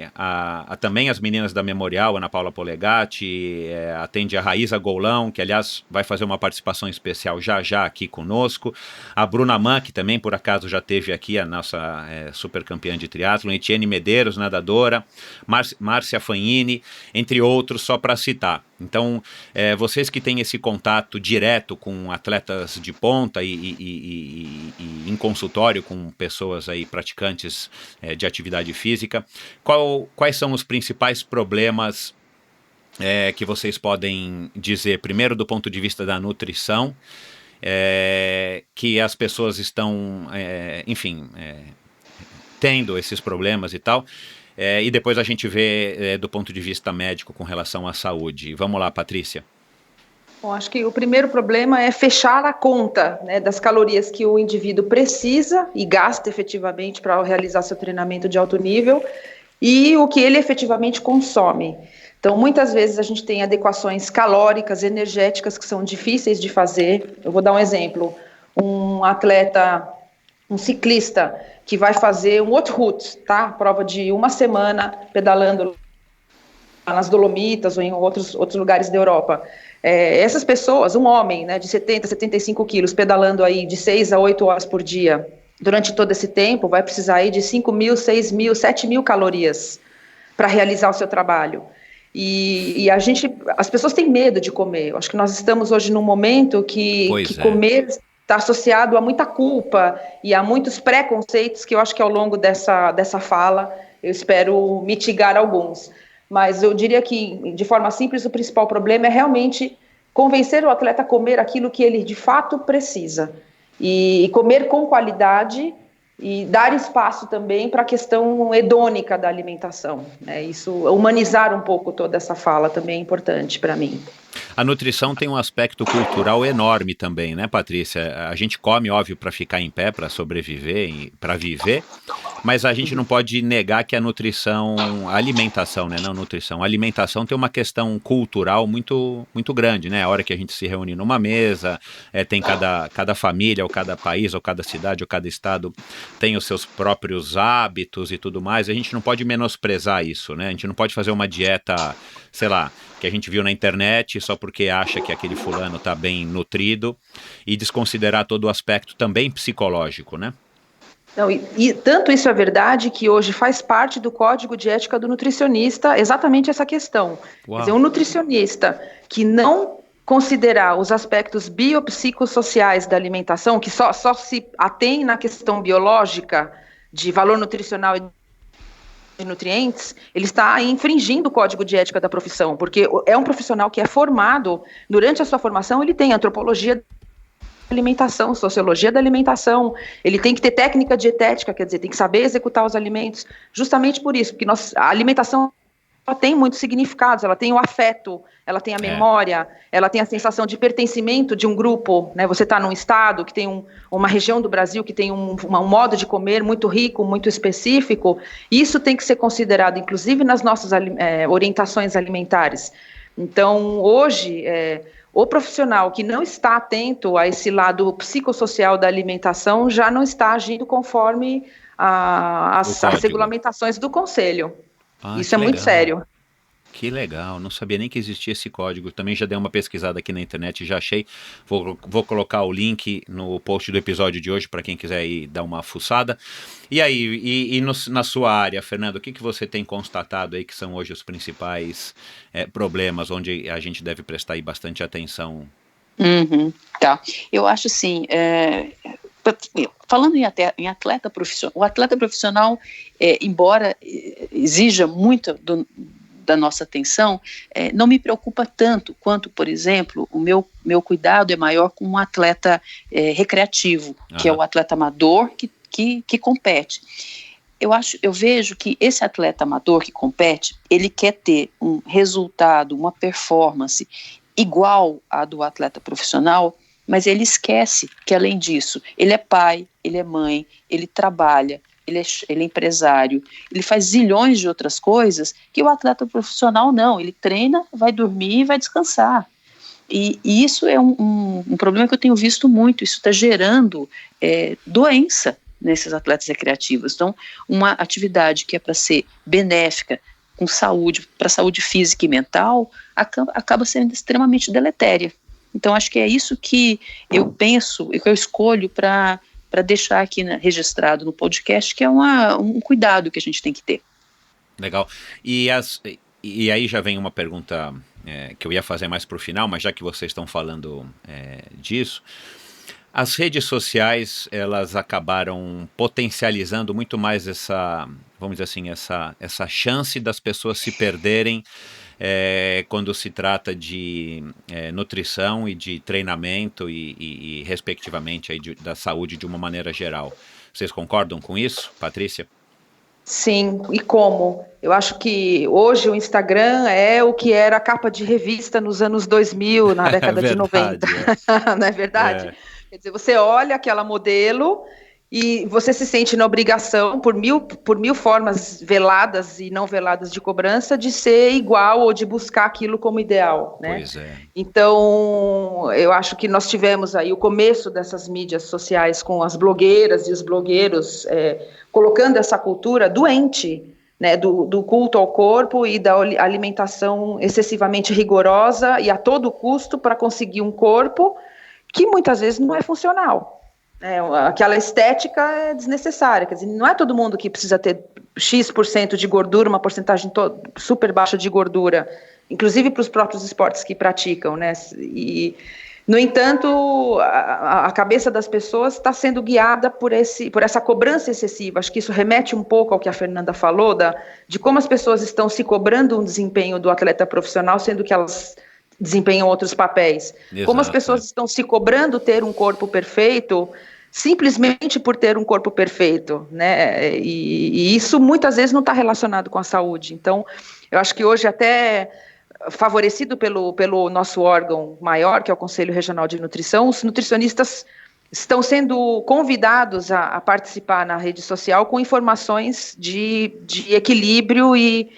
também as meninas da Memorial, Ana Paula Polegatti, atende a Raíza Golão, que aliás vai fazer uma participação especial já aqui conosco, a Bruna Mann, que também por acaso já teve aqui, a nossa super campeã de triatlon, Etienne Medeiros, nadadora, Márcia Fagnini, entre outros, só para citar. Então, vocês que têm esse contato direto com atletas de ponta e em consultório com pessoas aí praticantes de atividade física, quais são os principais problemas que vocês podem dizer, primeiro do ponto de vista da nutrição, que as pessoas estão, tendo esses problemas e tal, e depois a gente vê do ponto de vista médico com relação à saúde. Vamos lá, Patrícia. Bom, acho que o primeiro problema é fechar a conta, né, das calorias que o indivíduo precisa e gasta efetivamente para realizar seu treinamento de alto nível e o que ele efetivamente consome. Então, muitas vezes a gente tem adequações calóricas, energéticas que são difíceis de fazer. Eu vou dar um exemplo. Um atleta, um ciclista que vai fazer um Haute-Route, tá? Prova de uma semana pedalando nas Dolomitas ou em outros lugares da Europa. Essas pessoas, um homem, né, de 70, 75 quilos, pedalando aí de 6 a 8 horas por dia, durante todo esse tempo, vai precisar aí de 5.000, 6.000, 7.000 calorias para realizar o seu trabalho. E as pessoas têm medo de comer. Eu acho que nós estamos hoje num momento que comer está associado a muita culpa e a muitos preconceitos que eu acho que ao longo dessa fala eu espero mitigar alguns. Mas eu diria que, de forma simples, o principal problema é realmente convencer o atleta a comer aquilo que ele de fato precisa. E comer com qualidade e dar espaço também para a questão hedônica da alimentação. Isso, humanizar um pouco toda essa fala também é importante para mim. A nutrição tem um aspecto cultural enorme também, né, Patrícia? A gente come, óbvio, para ficar em pé, para sobreviver, para viver, mas a gente não pode negar que a alimentação, né, não nutrição, a alimentação tem uma questão cultural muito, muito grande, né? A hora que a gente se reúne numa mesa, tem cada família, ou cada país, ou cada cidade, ou cada estado tem os seus próprios hábitos e tudo mais, a gente não pode menosprezar isso, né? A gente não pode fazer uma dieta, sei lá, que a gente viu na internet só porque acha que aquele fulano está bem nutrido e desconsiderar todo o aspecto também psicológico, né? Não, e tanto isso é verdade que hoje faz parte do código de ética do nutricionista exatamente essa questão. Quer dizer, um nutricionista que não considerar os aspectos biopsicossociais da alimentação, que só se atém na questão biológica de valor nutricional e de nutrientes, ele está infringindo o código de ética da profissão, porque é um profissional que é formado, durante a sua formação ele tem antropologia da alimentação, sociologia da alimentação, ele tem que ter técnica dietética, quer dizer, tem que saber executar os alimentos, justamente por isso, porque a alimentação tem muitos significados, ela tem o afeto, ela tem a memória, ela tem a sensação de pertencimento de um grupo, né? Você está num estado que tem uma região do Brasil que tem um modo de comer muito rico, muito específico, e isso tem que ser considerado, inclusive, nas nossas orientações alimentares. Então, hoje, o profissional que não está atento a esse lado psicossocial da alimentação já não está agindo conforme as regulamentações do Conselho. Isso é muito sério. Que legal, não sabia nem que existia esse código. Também já dei uma pesquisada aqui na internet, já achei. Vou colocar o link no post do episódio de hoje para quem quiser ir dar uma fuçada. E aí, na sua área, Fernando, o que você tem constatado aí que são hoje os principais problemas, onde a gente deve prestar aí bastante atenção? Tá, eu acho assim... Falando em atleta profissional, o atleta profissional, embora exija muito da nossa atenção, não me preocupa tanto quanto, por exemplo, o meu cuidado é maior com um atleta recreativo, que é o atleta amador que compete. Eu vejo que esse atleta amador que compete, ele quer ter um resultado, uma performance igual à do atleta profissional, mas ele esquece que, além disso, ele é pai, ele é mãe, ele trabalha, ele é empresário, ele faz zilhões de outras coisas que o atleta profissional não, ele treina, vai dormir e vai descansar. E isso é um problema que eu tenho visto muito, isso está gerando doença nesses atletas recreativos. Então, uma atividade que é para ser benéfica, com saúde, para saúde física e mental, acaba sendo extremamente deletéria. Então, acho que é isso que eu penso e que eu escolho para deixar aqui registrado no podcast, que é um cuidado que a gente tem que ter. Legal. E aí já vem uma pergunta que eu ia fazer mais para o final, mas já que vocês estão falando disso, as redes sociais, elas acabaram potencializando muito mais essa, vamos dizer assim, essa chance das pessoas se perderem quando se trata de nutrição e de treinamento e respectivamente, aí da saúde de uma maneira geral. Vocês concordam com isso, Patrícia? Sim, e como? Eu acho que hoje o Instagram é o que era a capa de revista nos anos 2000, na década de 90. Não é verdade? Quer dizer, você olha aquela modelo e você se sente na obrigação, por mil formas veladas e não veladas de cobrança, de ser igual ou de buscar aquilo como ideal, né? Pois é. Então, eu acho que nós tivemos aí o começo dessas mídias sociais com as blogueiras e os blogueiros colocando essa cultura doente, né, do culto ao corpo e da alimentação excessivamente rigorosa e a todo custo para conseguir um corpo que muitas vezes não é funcional. Aquela estética é desnecessária, quer dizer, não é todo mundo que precisa ter X% de gordura, uma porcentagem super baixa de gordura, inclusive para os próprios esportes que praticam, né? E, no entanto, a cabeça das pessoas está sendo guiada por essa cobrança excessiva. Acho que isso remete um pouco ao que a Fernanda falou, de como as pessoas estão se cobrando um desempenho do atleta profissional, sendo que elas desempenham outros papéis. Exato. Como as pessoas estão se cobrando ter um corpo perfeito, simplesmente por ter um corpo perfeito, né? E isso muitas vezes não está relacionado com a saúde. Então, eu acho que hoje até favorecido pelo nosso órgão maior, que é o Conselho Regional de Nutrição, os nutricionistas estão sendo convidados a participar na rede social com informações de equilíbrio e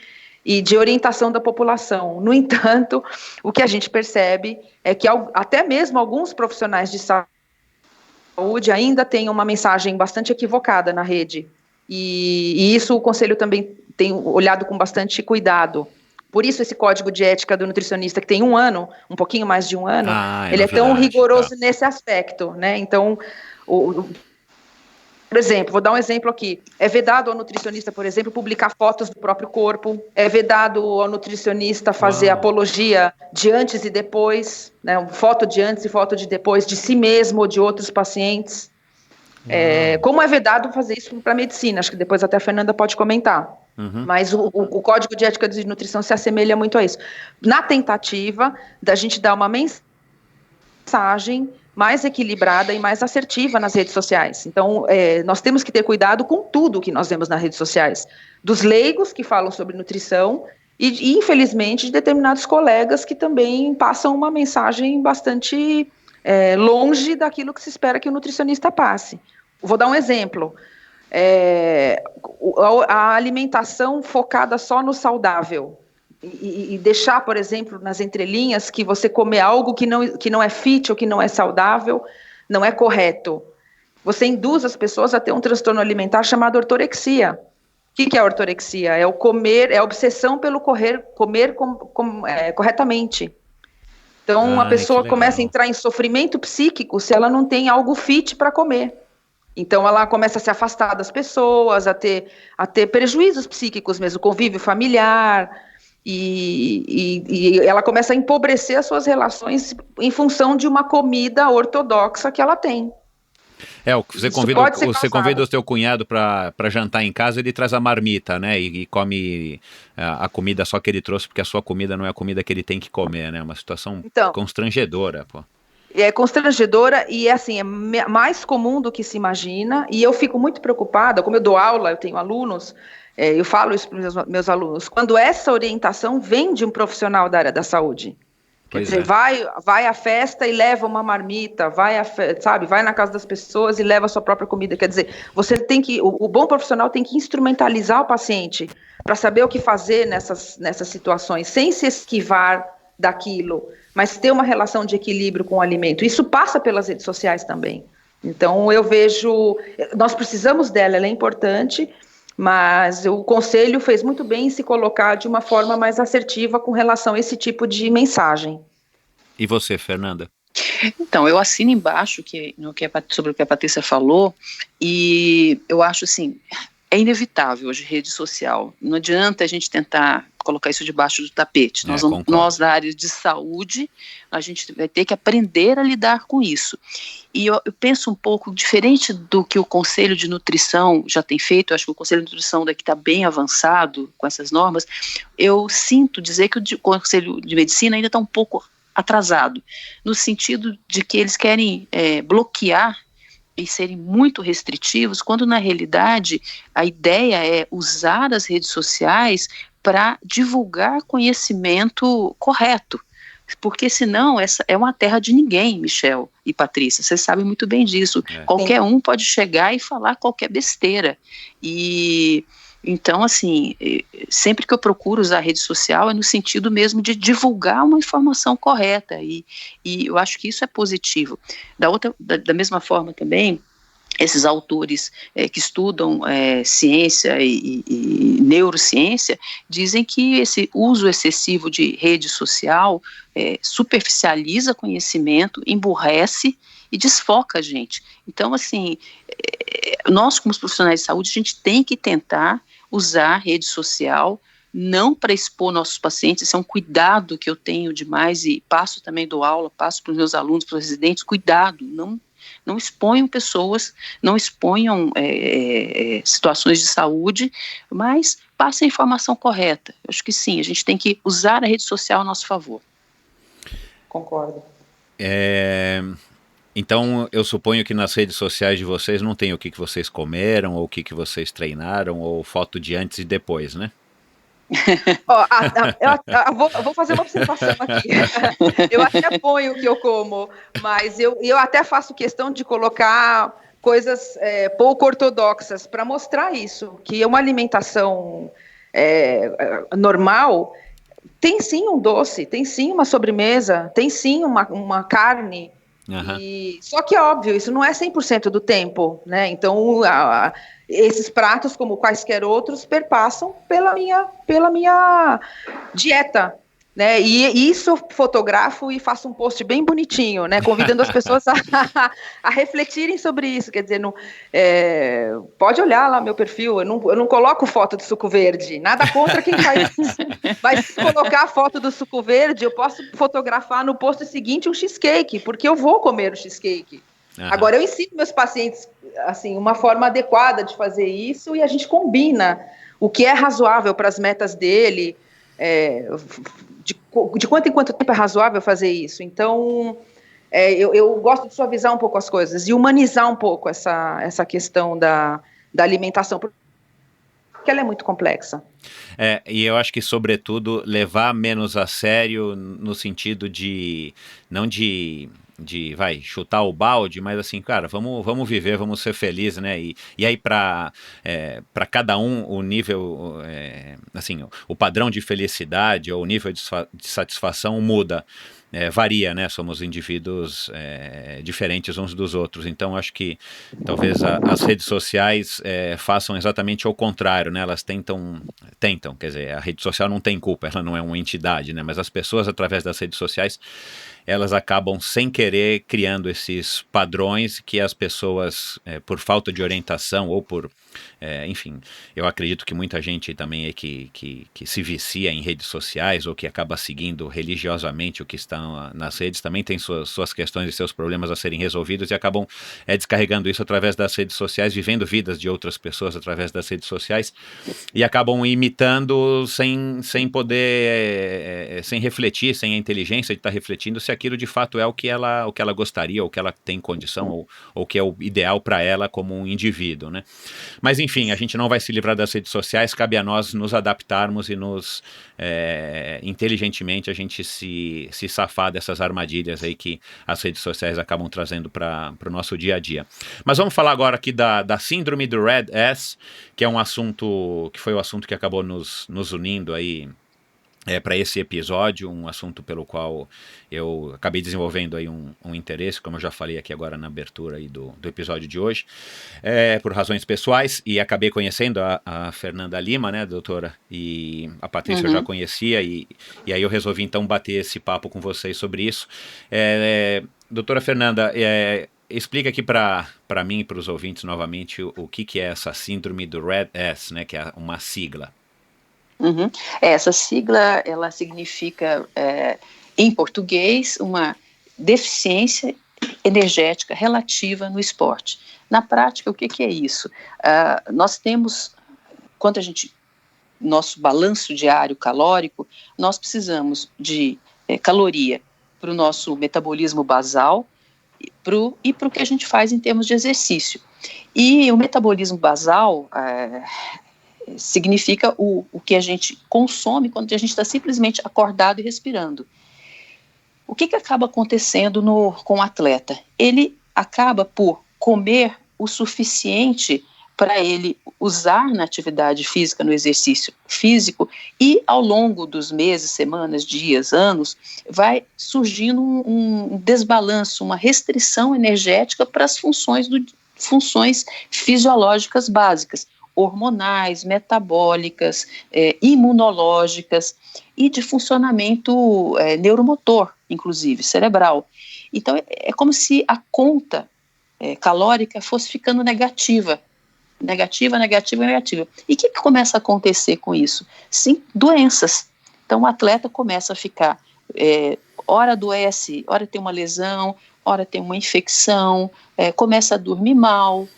de orientação da população. No entanto, o que a gente percebe é que até mesmo alguns profissionais de saúde ainda têm uma mensagem bastante equivocada na rede. E isso o Conselho também tem olhado com bastante cuidado. Por isso esse código de ética do nutricionista, que tem um pouquinho mais de um ano, ele é tão rigoroso nesse aspecto, né? Então, por exemplo, vou dar um exemplo aqui. É vedado ao nutricionista, por exemplo, publicar fotos do próprio corpo. É vedado ao nutricionista fazer apologia de antes e depois, né? Foto de antes e foto de depois de si mesmo ou de outros pacientes. Como é vedado fazer isso para a medicina? Acho que depois até a Fernanda pode comentar. Uhum. Mas o Código de Ética de Nutrição se assemelha muito a isso. Na tentativa da gente dar uma mensagem mais equilibrada e mais assertiva nas redes sociais. Então, nós temos que ter cuidado com tudo que nós vemos nas redes sociais. Dos leigos que falam sobre nutrição e infelizmente, de determinados colegas que também passam uma mensagem bastante longe daquilo que se espera que o nutricionista passe. Vou dar um exemplo. A alimentação focada só no saudável e deixar, por exemplo, nas entrelinhas que você comer algo que não é fit ou que não é saudável, não é correto. Você induz as pessoas a ter um transtorno alimentar chamado ortorexia. O que é a ortorexia? É o comer, é a obsessão pelo comer corretamente. Então, a pessoa começa a entrar em sofrimento psíquico se ela não tem algo fit para comer. Então, ela começa a se afastar das pessoas, a ter prejuízos psíquicos mesmo, convívio familiar, e ela começa a empobrecer as suas relações em função de uma comida ortodoxa que ela tem. Você convida o seu cunhado para jantar em casa, ele traz a marmita, né, e come a comida só que ele trouxe, porque a sua comida não é a comida que ele tem que comer, né, uma situação constrangedora, pô. É constrangedora e é mais comum do que se imagina, e eu fico muito preocupada, como eu dou aula, eu tenho alunos, eu falo isso para os meus alunos, quando essa orientação vem de um profissional da área da saúde. Quer dizer, vai à festa e leva uma marmita, vai na casa das pessoas e leva a sua própria comida. Quer dizer, o bom profissional tem que instrumentalizar o paciente para saber o que fazer nessas situações, sem se esquivar daquilo, mas ter uma relação de equilíbrio com o alimento. Isso passa pelas redes sociais também. Então, eu vejo, nós precisamos dela, ela é importante, mas o Conselho fez muito bem em se colocar de uma forma mais assertiva com relação a esse tipo de mensagem. E você, Fernanda? Então, eu assino embaixo sobre o que a Patrícia falou, e eu acho assim, é inevitável hoje rede social, não adianta a gente tentar colocar isso debaixo do tapete, nós da área de saúde, a gente vai ter que aprender a lidar com isso, e eu penso um pouco diferente do que o Conselho de Nutrição já tem feito, eu acho que o Conselho de Nutrição daqui está bem avançado com essas normas, eu sinto dizer que o Conselho de Medicina ainda está um pouco atrasado, no sentido de que eles querem bloquear e serem muito restritivos, quando na realidade a ideia é usar as redes sociais para divulgar conhecimento correto, porque senão essa é uma terra de ninguém, Michel e Patrícia, vocês sabem muito bem disso, qualquer um pode chegar e falar qualquer besteira, e então assim, sempre que eu procuro usar a rede social é no sentido mesmo de divulgar uma informação correta, e eu acho que isso é positivo. Da mesma forma também, esses autores que estudam ciência e neurociência dizem que esse uso excessivo de rede social superficializa conhecimento, emburrece e desfoca a gente. Então, assim, nós como profissionais de saúde, a gente tem que tentar usar a rede social, não para expor nossos pacientes, isso é um cuidado que eu tenho demais e passo também, dou aula, passo para os meus alunos, para os residentes, cuidado, não exponham pessoas, não exponham situações de saúde, mas passem a informação correta. Eu acho que sim, a gente tem que usar a rede social a nosso favor. Concordo. Então, eu suponho que nas redes sociais de vocês não tem o que vocês comeram, ou o que vocês treinaram, ou foto de antes e depois, né? Vou fazer uma observação aqui. Eu até ponho o que eu como, mas eu até faço questão de colocar coisas pouco ortodoxas para mostrar isso, que uma alimentação normal tem sim um doce, tem sim uma sobremesa, tem sim uma carne. Uhum. Só que é óbvio, isso não é 100% do tempo, né? Então, esses pratos, como quaisquer outros, perpassam pela minha dieta, né? E isso eu fotografo e faço um post bem bonitinho, né? Convidando as pessoas a refletirem sobre isso. Quer dizer, pode olhar lá meu perfil, eu não coloco foto de suco verde, nada contra quem faz isso. Mas se colocar a foto do suco verde, eu posso fotografar no post seguinte um cheesecake, porque eu vou comer o cheesecake. Uhum. Agora, eu ensino meus pacientes assim, uma forma adequada de fazer isso e a gente combina o que é razoável para as metas dele, de quanto em quanto tempo é razoável fazer isso. Então, eu gosto de suavizar um pouco as coisas e humanizar um pouco essa questão da alimentação. porque ela é muito complexa. E eu acho que, sobretudo, levar menos a sério no sentido de, não de chutar o balde, mas assim, cara, vamos viver, vamos ser felizes, né? E aí para cada um o nível, assim, o padrão de felicidade ou o nível de satisfação muda. Varia, né? Somos indivíduos diferentes uns dos outros, então acho que talvez as redes sociais façam exatamente o contrário, né? Elas tentam, quer dizer, a rede social não tem culpa, ela não é uma entidade, né? Mas as pessoas, através das redes sociais, elas acabam sem querer criando esses padrões que as pessoas, por falta de orientação ou por, enfim, eu acredito que muita gente também é que se vicia em redes sociais ou que acaba seguindo religiosamente o que está nas redes, também tem suas questões e seus problemas a serem resolvidos e acabam descarregando isso através das redes sociais, vivendo vidas de outras pessoas através das redes sociais e acabam imitando sem poder, sem refletir, sem a inteligência de estar refletindo se aquilo de fato é o que ela gostaria, ou que ela tem condição, ou que é o ideal para ela como um indivíduo, né? Mas enfim, a gente não vai se livrar das redes sociais, cabe a nós nos adaptarmos e nos inteligentemente a gente se safar dessas armadilhas aí que as redes sociais acabam trazendo para o nosso dia a dia. Mas vamos falar agora aqui da síndrome do Red S, que é um assunto, que foi o assunto que acabou nos unindo aí para esse episódio, um assunto pelo qual eu acabei desenvolvendo aí um interesse, como eu já falei aqui agora na abertura aí do episódio de hoje, por razões pessoais, e acabei conhecendo a Fernanda Lima, né, doutora, e a Patrícia eu já conhecia, e aí eu resolvi então bater esse papo com vocês sobre isso. Doutora Fernanda, explica aqui para mim e para os ouvintes novamente o que é essa síndrome do Red S, né, que é uma sigla. Essa sigla, ela significa, em português, uma deficiência energética relativa no esporte. Na prática, o que é isso? Nós temos, nosso balanço diário calórico, nós precisamos de caloria para o nosso metabolismo basal e para o que a gente faz em termos de exercício. E o metabolismo basal significa o que a gente consome quando a gente está simplesmente acordado e respirando. O que acaba acontecendo com o atleta? Ele acaba por comer o suficiente para ele usar na atividade física, no exercício físico, e ao longo dos meses, semanas, dias, anos, vai surgindo um desbalanço, uma restrição energética para as funções fisiológicas básicas, hormonais, metabólicas, imunológicas e de funcionamento neuromotor, inclusive, cerebral. Então, é como se a conta calórica fosse ficando negativa. E o que começa a acontecer com isso? Sim, doenças. Então, o atleta começa a ficar, ora adoece, ora tem uma lesão, ora tem uma infecção, começa a dormir mal,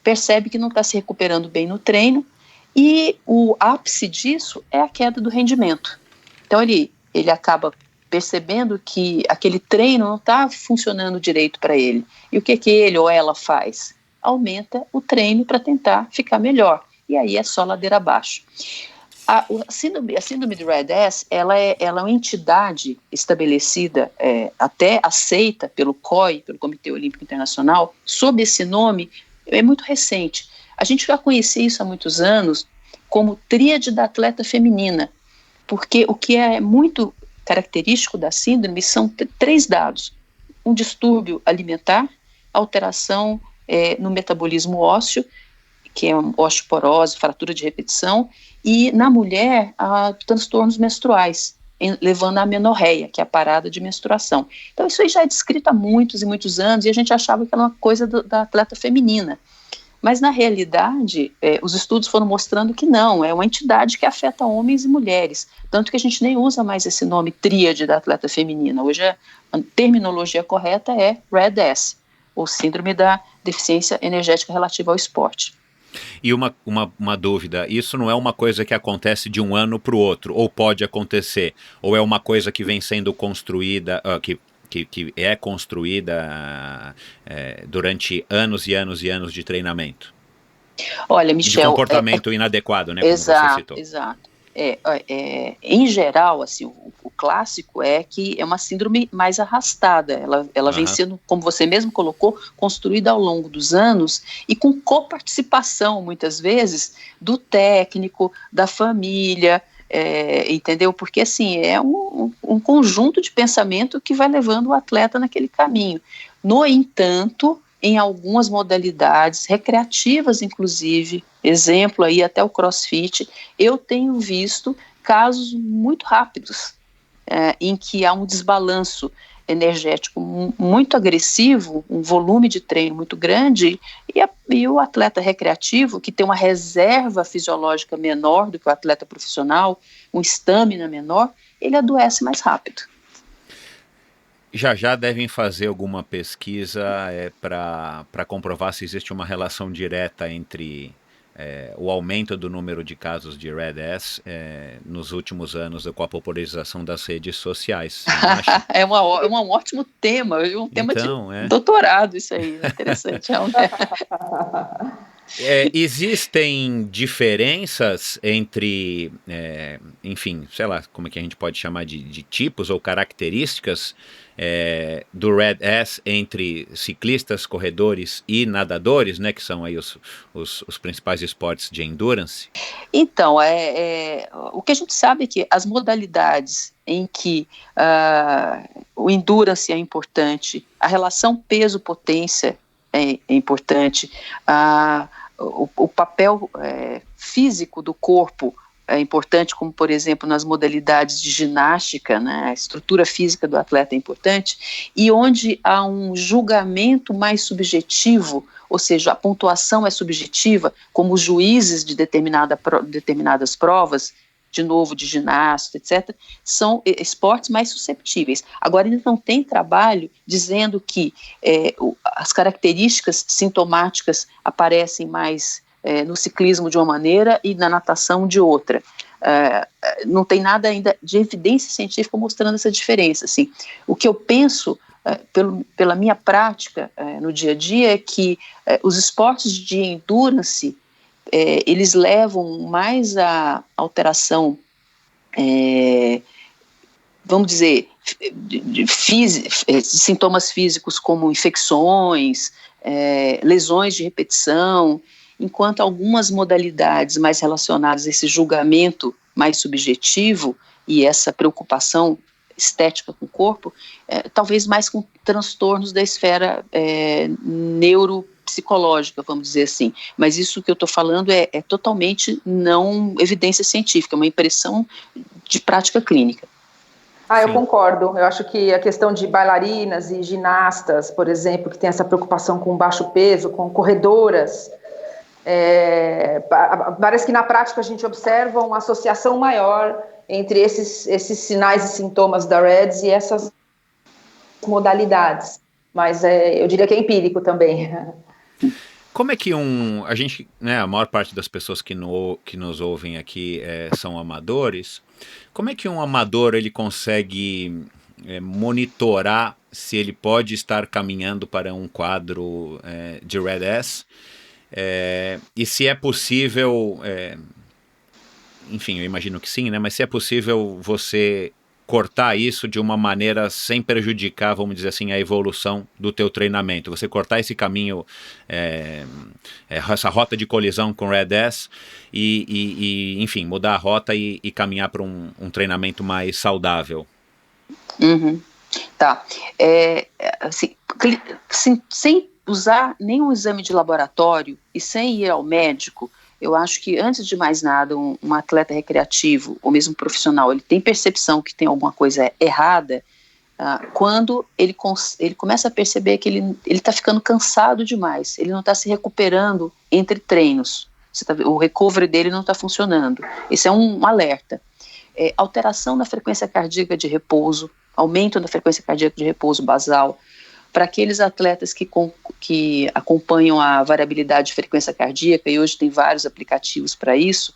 percebe que não está se recuperando bem no treino, e o ápice disso é a queda do rendimento. Então ele acaba percebendo que aquele treino não está funcionando direito para ele. E o que ele ou ela faz? Aumenta o treino para tentar ficar melhor. E aí é só ladeira abaixo. A síndrome de Red S, ela é uma entidade estabelecida, até aceita pelo COI, pelo Comitê Olímpico Internacional, sob esse nome, é muito recente. A gente já conhecia isso há muitos anos como tríade da atleta feminina, porque o que é muito característico da síndrome são 3 dados: um distúrbio alimentar, alteração no metabolismo ósseo, que é osteoporose, fratura de repetição, e na mulher, transtornos menstruais, levando à amenorreia, que é a parada de menstruação. Então isso aí já é descrito há muitos e muitos anos, e a gente achava que era uma coisa da atleta feminina. Mas na realidade, os estudos foram mostrando que não, é uma entidade que afeta homens e mulheres, tanto que a gente nem usa mais esse nome tríade da atleta feminina. Hoje a terminologia correta é Red S, ou síndrome da deficiência energética relativa ao esporte. E uma dúvida, isso não é uma coisa que acontece de um ano para o outro, ou pode acontecer, ou é uma coisa que vem sendo construída, que é construída durante anos e anos e anos de treinamento? Olha, Michel, de comportamento inadequado, né? Como você citou. Exato. Em geral, assim, o clássico é que é uma síndrome mais arrastada. Ela vem sendo, como você mesmo colocou, construída ao longo dos anos e com coparticipação, muitas vezes, do técnico, da família, entendeu? Porque, assim, é um conjunto de pensamento que vai levando o atleta naquele caminho. No entanto, em algumas modalidades recreativas, inclusive, exemplo aí até o CrossFit, eu tenho visto casos muito rápidos em que há um desbalanço energético muito agressivo, um volume de treino muito grande, e o atleta recreativo, que tem uma reserva fisiológica menor do que o atleta profissional, um estamina menor, ele adoece mais rápido. Já devem fazer alguma pesquisa para comprovar se existe uma relação direta entre o aumento do número de casos de RED-S nos últimos anos com a popularização das redes sociais. É um ótimo tema, um tema de doutorado isso aí, interessante. Existem diferenças entre, enfim, sei lá, como é que a gente pode chamar de tipos ou características do RED-S entre ciclistas, corredores e nadadores, né, que são aí os principais esportes de endurance? Então, o que a gente sabe é que as modalidades em que o endurance é importante, a relação peso-potência é importante, o papel físico do corpo é importante, como por exemplo nas modalidades de ginástica, né, a estrutura física do atleta é importante, e onde há um julgamento mais subjetivo, ou seja, a pontuação é subjetiva, como os juízes de determinadas provas, de novo de ginástica, etc., são esportes mais susceptíveis. Agora, ainda não tem trabalho dizendo que as características sintomáticas aparecem mais no ciclismo de uma maneira e na natação de outra. Não tem nada ainda de evidência científica mostrando essa diferença. Assim. O que eu penso, pela minha prática no dia a dia, é que os esportes de endurance, eles levam mais a alteração, vamos dizer, de sintomas físicos como infecções, lesões de repetição, enquanto algumas modalidades mais relacionadas a esse julgamento mais subjetivo e essa preocupação estética com o corpo, talvez mais com transtornos da esfera neuropsicológica, vamos dizer assim. Mas isso que eu estou falando é totalmente não evidência científica, é uma impressão de prática clínica. Eu concordo. Eu acho que a questão de bailarinas e ginastas, por exemplo, que tem essa preocupação com baixo peso, com corredoras, parece que na prática a gente observa uma associação maior entre esses sinais e sintomas da RED-S e essas modalidades, mas eu diria que é empírico também. Como é que a gente, né, a maior parte das pessoas que nos ouvem aqui são amadores, como é que um amador ele consegue monitorar se ele pode estar caminhando para um quadro de RED-S? E se é possível, enfim, eu imagino que sim, né? Mas se é possível você cortar isso de uma maneira sem prejudicar, vamos dizer assim, a evolução do teu treinamento, você cortar esse caminho, essa rota de colisão com RED-S e enfim, mudar a rota e caminhar para um treinamento mais saudável. Tá. Assim, sem usar nenhum exame de laboratório e sem ir ao médico, eu acho que, antes de mais nada, um atleta recreativo, ou mesmo profissional, ele tem percepção que tem alguma coisa errada quando ele começa a perceber que ele está ficando cansado demais, ele não está se recuperando entre treinos, o recovery dele não está funcionando. Esse é um alerta. Alteração na frequência cardíaca de repouso, aumento na frequência cardíaca de repouso basal. Para aqueles atletas que acompanham a variabilidade de frequência cardíaca, e hoje tem vários aplicativos para isso,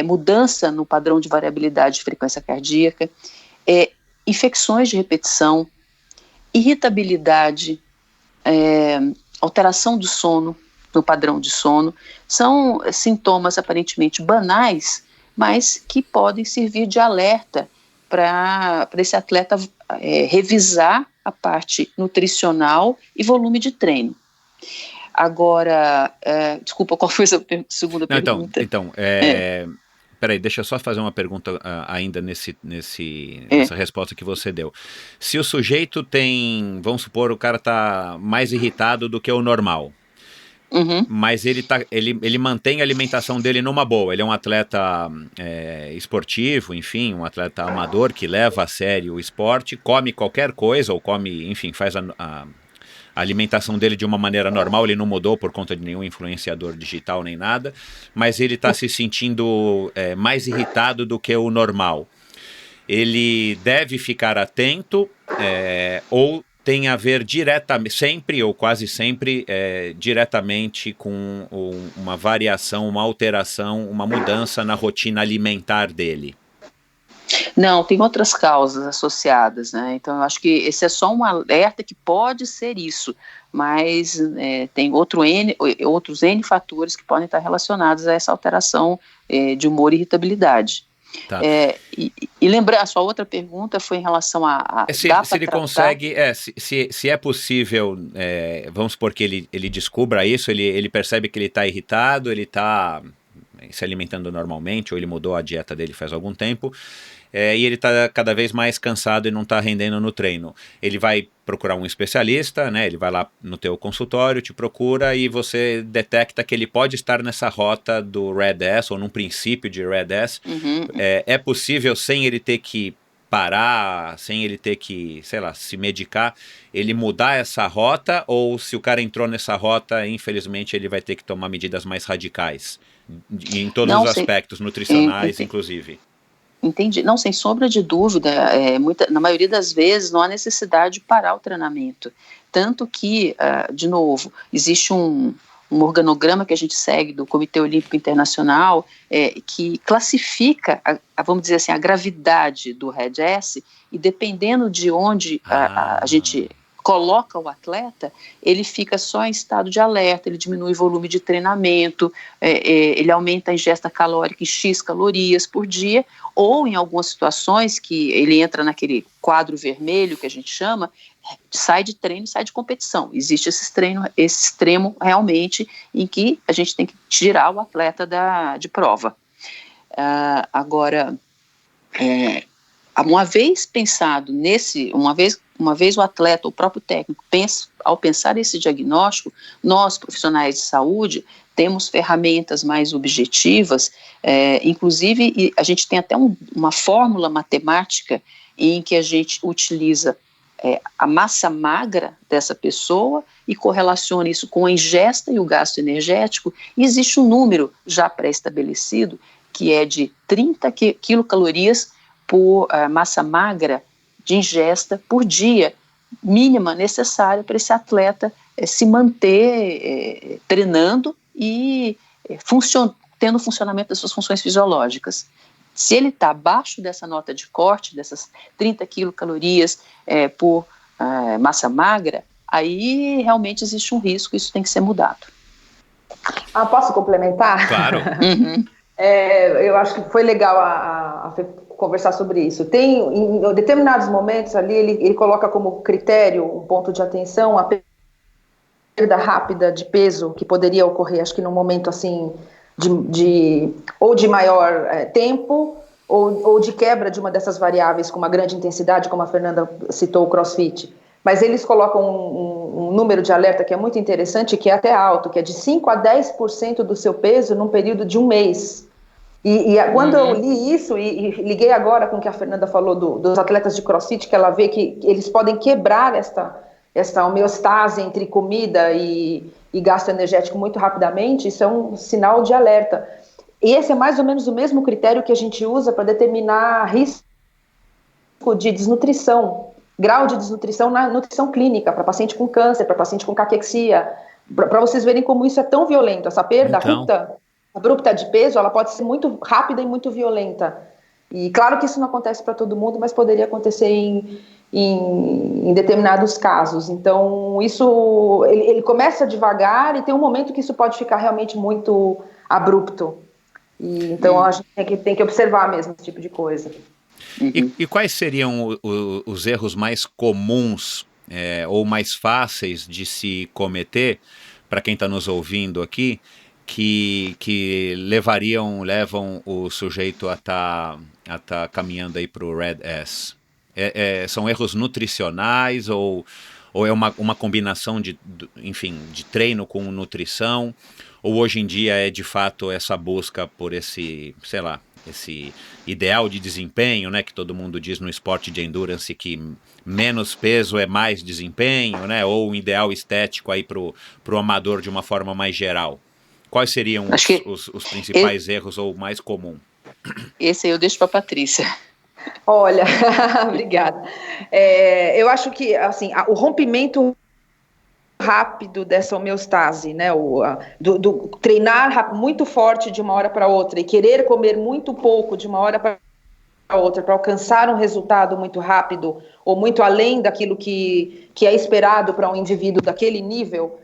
mudança no padrão de variabilidade de frequência cardíaca, infecções de repetição, irritabilidade, alteração do sono, no padrão de sono. São sintomas aparentemente banais, mas que podem servir de alerta para esse atleta revisar a parte nutricional e volume de treino. Agora, desculpa, qual foi a segunda pergunta? Peraí, deixa eu só fazer uma pergunta ainda nessa resposta que você deu. Se o sujeito vamos supor, o cara está mais irritado do que o normal, mas ele mantém a alimentação dele numa boa, ele é um atleta esportivo, enfim, um atleta amador que leva a sério o esporte, come qualquer coisa, ou come, enfim, faz a alimentação dele de uma maneira normal, ele não mudou por conta de nenhum influenciador digital nem nada, mas ele está se sentindo mais irritado do que o normal. Ele deve ficar atento ou tem a ver diretamente, sempre ou quase sempre, diretamente com uma variação, uma alteração, uma mudança na rotina alimentar dele? Não, tem outras causas associadas, né? Então eu acho que esse é só um alerta que pode ser isso, mas tem outros N fatores que podem estar relacionados a essa alteração de humor e irritabilidade. Tá. E lembrar, a sua outra pergunta foi em relação a se ele consegue, se é possível, vamos supor que ele descubra isso, ele percebe que ele está irritado, ele está se alimentando normalmente, ou ele mudou a dieta dele faz algum tempo, e ele está cada vez mais cansado e não está rendendo no treino. Ele vai procurar um especialista, né? Ele vai lá no teu consultório, te procura e você detecta que ele pode estar nessa rota do RED-S ou num princípio de RED-S. É possível, sem ele ter que parar, sem ele ter que, sei lá, se medicar, ele mudar essa rota, ou se o cara entrou nessa rota, infelizmente ele vai ter que tomar medidas mais radicais, em todos os aspectos, nutricionais, inclusive? Entendi. Não, sem sombra de dúvida, na maioria das vezes não há necessidade de parar o treinamento. Tanto que, de novo, existe um organograma que a gente segue do Comitê Olímpico Internacional que classifica, vamos dizer assim, a gravidade do RED-S, e dependendo de onde a gente coloca o atleta, ele fica só em estado de alerta, ele diminui o volume de treinamento, ele aumenta a ingesta calórica em X calorias por dia, ou em algumas situações que ele entra naquele quadro vermelho que a gente chama, sai de treino, sai de competição. Existe esse extremo realmente em que a gente tem que tirar o atleta de prova. Agora, uma vez pensado uma vez o atleta, o próprio técnico, ao pensar esse diagnóstico, nós, profissionais de saúde, temos ferramentas mais objetivas, inclusive a gente tem até uma fórmula matemática em que a gente utiliza a massa magra dessa pessoa e correlaciona isso com a ingesta e o gasto energético, e existe um número já pré-estabelecido que é de 30 quilocalorias por massa magra de ingesta por dia, mínima necessária para esse atleta se manter treinando e tendo funcionamento das suas funções fisiológicas. Se ele está abaixo dessa nota de corte, dessas 30 quilocalorias por massa magra, aí realmente existe um risco, isso tem que ser mudado. Posso complementar? Claro. Eu acho que foi legal a conversar sobre isso. Tem, em determinados momentos ali, ele coloca como critério, um ponto de atenção, a perda rápida de peso que poderia ocorrer, acho que num momento assim, ou de maior tempo, ou de quebra de uma dessas variáveis com uma grande intensidade, como a Fernanda citou, o CrossFit. Mas eles colocam um número de alerta que é muito interessante, que é até alto, que é de 5 a 10% do seu peso num período de um mês. E quando eu li isso, e liguei agora com o que a Fernanda falou dos atletas de CrossFit, que ela vê que eles podem quebrar esta homeostase entre comida e gasto energético muito rapidamente, isso é um sinal de alerta. E esse é mais ou menos o mesmo critério que a gente usa para determinar risco de desnutrição, grau de desnutrição na nutrição clínica, para paciente com câncer, para paciente com caquexia, para vocês verem como isso é tão violento, essa perda abrupta de peso, ela pode ser muito rápida e muito violenta. E claro que isso não acontece para todo mundo, mas poderia acontecer em em determinados casos. Então, isso, ele começa devagar e tem um momento que isso pode ficar realmente muito abrupto. E, então, a gente tem que observar mesmo esse tipo de coisa. E quais seriam os erros mais comuns ou mais fáceis de se cometer, para quem está nos ouvindo aqui, que levam o sujeito a tá caminhando aí para o Red S? São erros nutricionais ou é uma combinação de treino com nutrição? Ou hoje em dia é de fato essa busca por esse ideal de desempenho, né, que todo mundo diz no esporte de endurance, que menos peso é mais desempenho, né, ou um ideal estético aí pro amador de uma forma mais geral? Quais seriam os principais erros ou o mais comum? Esse aí eu deixo para a Patrícia. Olha, obrigada. Eu acho que assim, o rompimento rápido dessa homeostase, né, do treinar muito forte de uma hora para outra e querer comer muito pouco de uma hora para outra para alcançar um resultado muito rápido ou muito além daquilo que é esperado para um indivíduo daquele nível,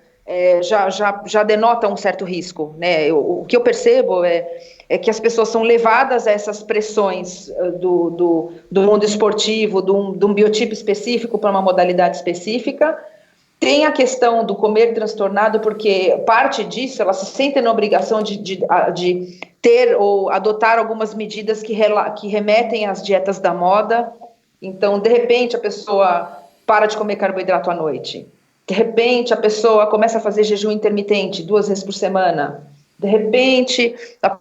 já denota um certo risco, né? O que eu percebo é que as pessoas são levadas a essas pressões do mundo esportivo, de um biotipo específico para uma modalidade específica. Tem a questão do comer transtornado, porque parte disso, elas se sentem na obrigação de ter ou adotar algumas medidas que remetem às dietas da moda. Então, de repente, a pessoa para de comer carboidrato à noite. De repente, a pessoa começa a fazer jejum intermitente 2 vezes por semana. De repente, a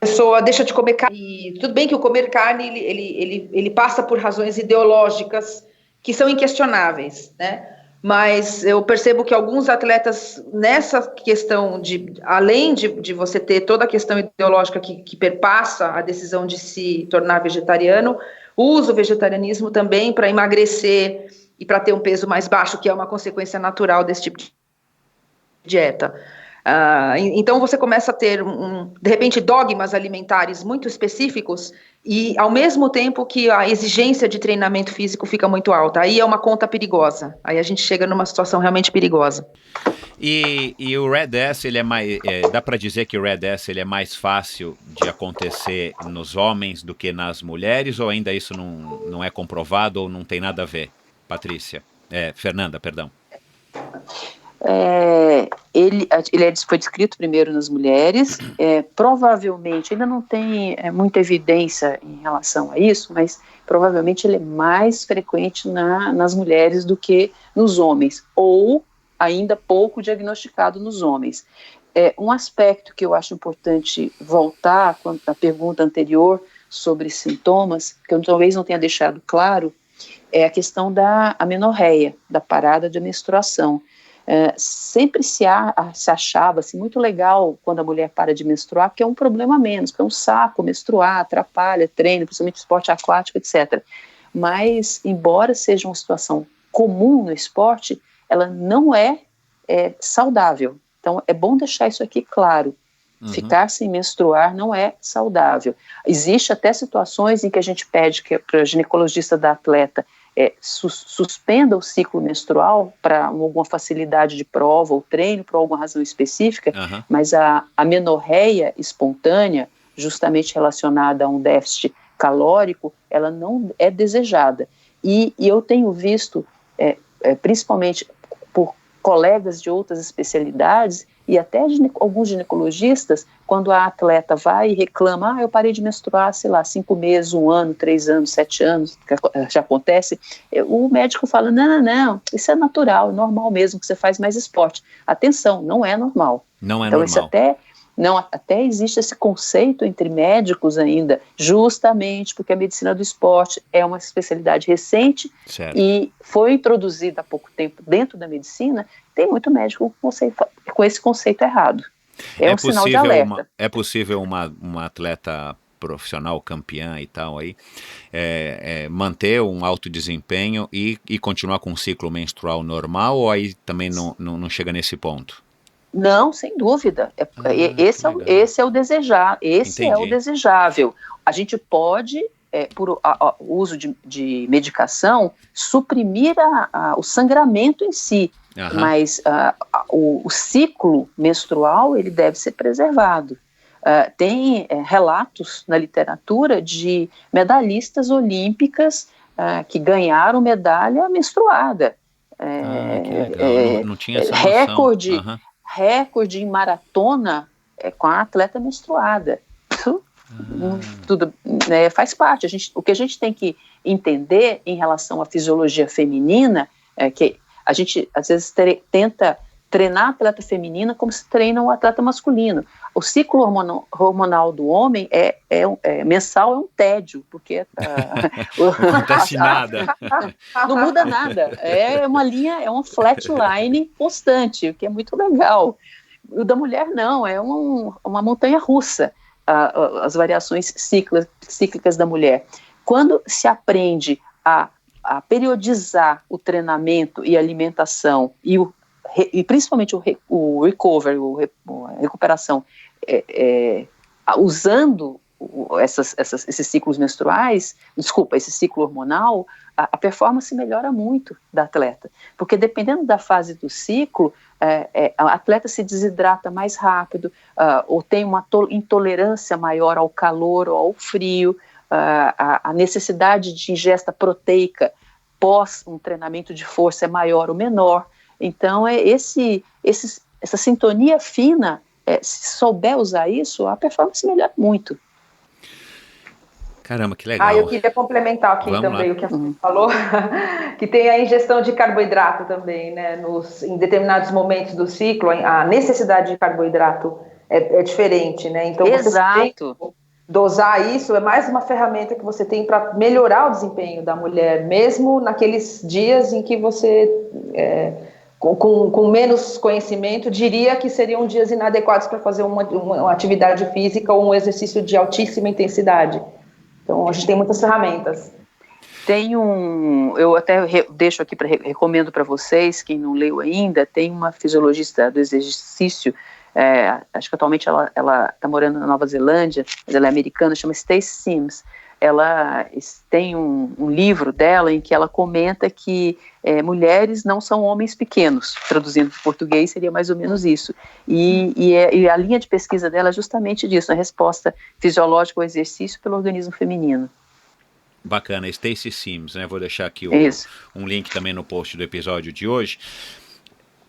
pessoa deixa de comer carne. E tudo bem que o comer carne, ele passa por razões ideológicas que são inquestionáveis, né? Mas eu percebo que alguns atletas, nessa questão além de você ter toda a questão ideológica que perpassa a decisão de se tornar vegetariano, usa o vegetarianismo também para emagrecer e para ter um peso mais baixo, que é uma consequência natural desse tipo de dieta. Então você começa a ter, de repente, dogmas alimentares muito específicos e, ao mesmo tempo que a exigência de treinamento físico fica muito alta. Aí é uma conta perigosa. Aí a gente chega numa situação realmente perigosa. E o Red S, ele é mais, dá para dizer que o Red S ele é mais fácil de acontecer nos homens do que nas mulheres, ou ainda isso não é comprovado ou não tem nada a ver? Patrícia, Fernanda, perdão. Ele foi descrito primeiro nas mulheres, provavelmente, ainda não tem muita evidência em relação a isso, mas provavelmente ele é mais frequente nas mulheres do que nos homens, ou ainda pouco diagnosticado nos homens. Um aspecto que eu acho importante voltar à pergunta anterior sobre sintomas, que eu talvez não tenha deixado claro, é a questão da amenorreia, da parada de menstruação. Sempre se achava assim, muito legal quando a mulher para de menstruar, porque é um problema a menos, porque é um saco menstruar, atrapalha treino, principalmente esporte aquático, etc. Mas, embora seja uma situação comum no esporte, ela não é saudável. Então, é bom deixar isso aqui claro. Uhum. Ficar sem menstruar não é saudável. Existe até situações em que a gente pede para o ginecologista da atleta suspenda o ciclo menstrual para alguma facilidade de prova ou treino, por alguma razão específica, mas a amenorreia espontânea, justamente relacionada a um déficit calórico, ela não é desejada. E eu tenho visto, principalmente por colegas de outras especialidades, e até alguns ginecologistas, quando a atleta vai e reclama, eu parei de menstruar, 5 meses, 1 ano, 3 anos, 7 anos, que já acontece, o médico fala, não, isso é natural, é normal mesmo, que você faz mais esporte. Atenção, não é normal. Não é então, normal. Até existe esse conceito entre médicos ainda, justamente porque a medicina do esporte é uma especialidade recente, certo, e foi introduzida há pouco tempo dentro da medicina. Tem muito médico com esse conceito errado. É um sinal de alerta. É possível uma atleta profissional, campeã e tal, aí, manter um alto desempenho e continuar com um ciclo menstrual normal, ou aí também não chega nesse ponto? Não, sem dúvida. Esse é o desejável. A gente pode por o uso de medicação, suprimir o sangramento em si. Mas o ciclo menstrual ele deve ser preservado. Tem relatos na literatura de medalhistas olímpicas que ganharam medalha menstruada. Que legal. Não tinha essa noção. Recorde em maratona com a atleta menstruada. Isso tudo faz parte. O que a gente tem que entender em relação à fisiologia feminina é que a gente, às vezes, tenta treinar a atleta feminina como se treina um atleta masculino. O ciclo hormonal do homem mensal, é um tédio, porque não acontece nada. Não muda nada. É uma linha, é uma flatline constante, o que é muito legal. O da mulher não, é uma montanha russa, as variações cíclicas da mulher. Quando se aprende a periodizar o treinamento e a alimentação e principalmente o recovery, a recuperação, usando esses ciclos menstruais, esse ciclo hormonal, a performance melhora muito da atleta, porque dependendo da fase do ciclo, a atleta se desidrata mais rápido, ou tem uma intolerância maior ao calor ou ao frio, a necessidade de ingesta proteica pós um treinamento de força é maior ou menor. Então, essa sintonia fina, se souber usar isso, a performance melhora muito. Caramba, que legal. Eu queria complementar aqui também o que a Fê falou, que tem a ingestão de carboidrato também, né? Em determinados momentos do ciclo, a necessidade de carboidrato é diferente, né? Então, Exato. Você dosar isso é mais uma ferramenta que você tem para melhorar o desempenho da mulher, mesmo naqueles dias em que você, com menos conhecimento, diria que seriam dias inadequados para fazer uma atividade física ou um exercício de altíssima intensidade. Então, a gente tem muitas ferramentas. Eu até deixo aqui, recomendo para vocês, quem não leu ainda, tem uma fisiologista do exercício, acho que atualmente ela está morando na Nova Zelândia, mas ela é americana, chama Stacey Sims. Ela tem um livro dela em que ela comenta que mulheres não são homens pequenos, traduzindo para o português seria mais ou menos isso, e a linha de pesquisa dela é justamente disso, a resposta fisiológica ao exercício pelo organismo feminino. Bacana, Stacey Sims, né? Vou deixar aqui um link também no post do episódio de hoje.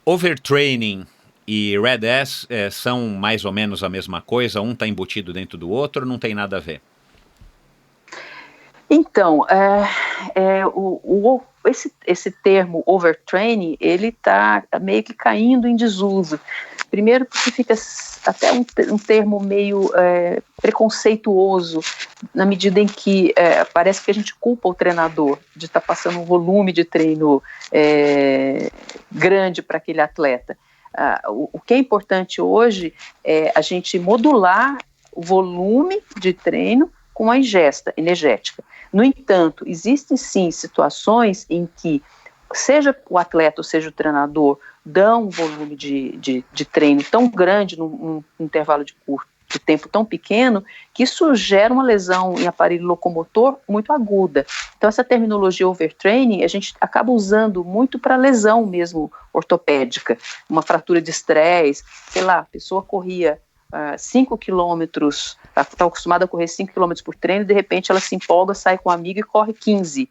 Overtraining e RAD-S são mais ou menos a mesma coisa? Um está embutido dentro do outro ou não tem nada a ver? Então, esse termo overtraining, ele está meio que caindo em desuso. Primeiro porque fica até um termo meio preconceituoso, na medida em que parece que a gente culpa o treinador de estar passando um volume de treino grande para aquele atleta. O que é importante hoje é a gente modular o volume de treino com a ingesta energética. No entanto, existem sim situações em que, seja o atleta ou seja o treinador, dão um volume de treino tão grande num intervalo de tempo tão pequeno, que isso gera uma lesão em aparelho locomotor muito aguda. Então, essa terminologia overtraining, a gente acaba usando muito para lesão mesmo ortopédica, uma fratura de estresse, sei lá, a pessoa corria 5 quilômetros, está acostumada a correr 5 quilômetros por treino, e de repente ela se empolga, sai com um amigo e corre 15.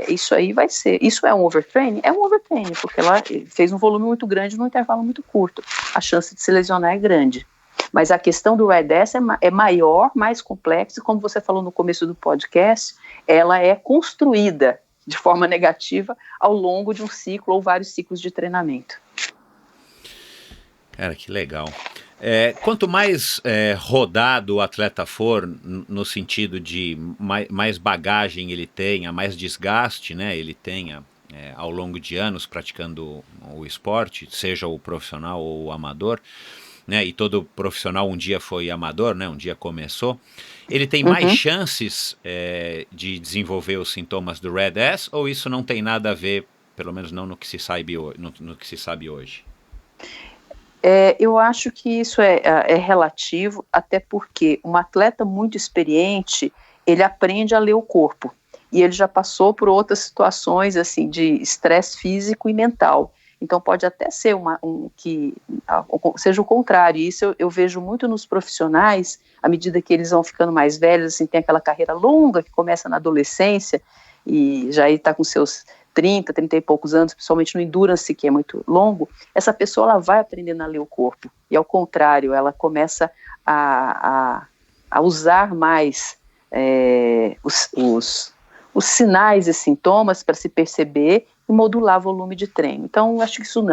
Isso aí isso é um overtraining? É um overtraining, porque ela fez um volume muito grande num intervalo muito curto. A chance de se lesionar é grande. Mas a questão do RAD-S é maior, mais complexa, e como você falou no começo do podcast, ela é construída de forma negativa ao longo de um ciclo ou vários ciclos de treinamento. Cara, que legal. Quanto mais rodado o atleta for, no sentido de mais bagagem ele tenha, mais desgaste, né, ele tenha ao longo de anos praticando o esporte, seja o profissional ou o amador, né, e todo profissional um dia foi amador, né, um dia começou, ele tem mais chances de desenvolver os sintomas do RAD-S, ou isso não tem nada a ver, pelo menos não no que se sabe hoje? Eu acho que isso é relativo, até porque um atleta muito experiente, ele aprende a ler o corpo. E ele já passou por outras situações assim, de estresse físico e mental. Então pode até ser que seja o contrário. Isso eu vejo muito nos profissionais, à medida que eles vão ficando mais velhos, assim, tem aquela carreira longa que começa na adolescência e já está com seus 30 e poucos anos, principalmente no endurance, que é muito longo. Essa pessoa ela vai aprendendo a ler o corpo. E ao contrário, ela começa a usar mais os sinais e sintomas para se perceber e modular volume de treino. Então, acho que isso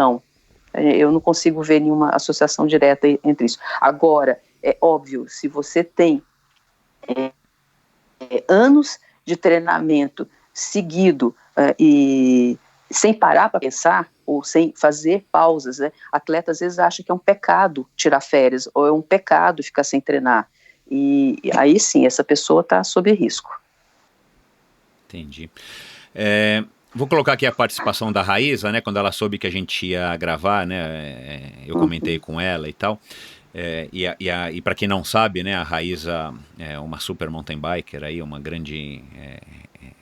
eu não consigo ver nenhuma associação direta entre isso. Agora, é óbvio, se você tem anos de treinamento seguido e sem parar para pensar, ou sem fazer pausas, né? Atleta às vezes acha que é um pecado tirar férias, ou é um pecado ficar sem treinar. E aí sim, essa pessoa está sob risco. Entendi. Vou colocar aqui a participação da Raíza, né? Quando ela soube que a gente ia gravar, né? Eu comentei com ela e tal. E para quem não sabe, né? A Raíza é uma super mountain biker, aí, uma grande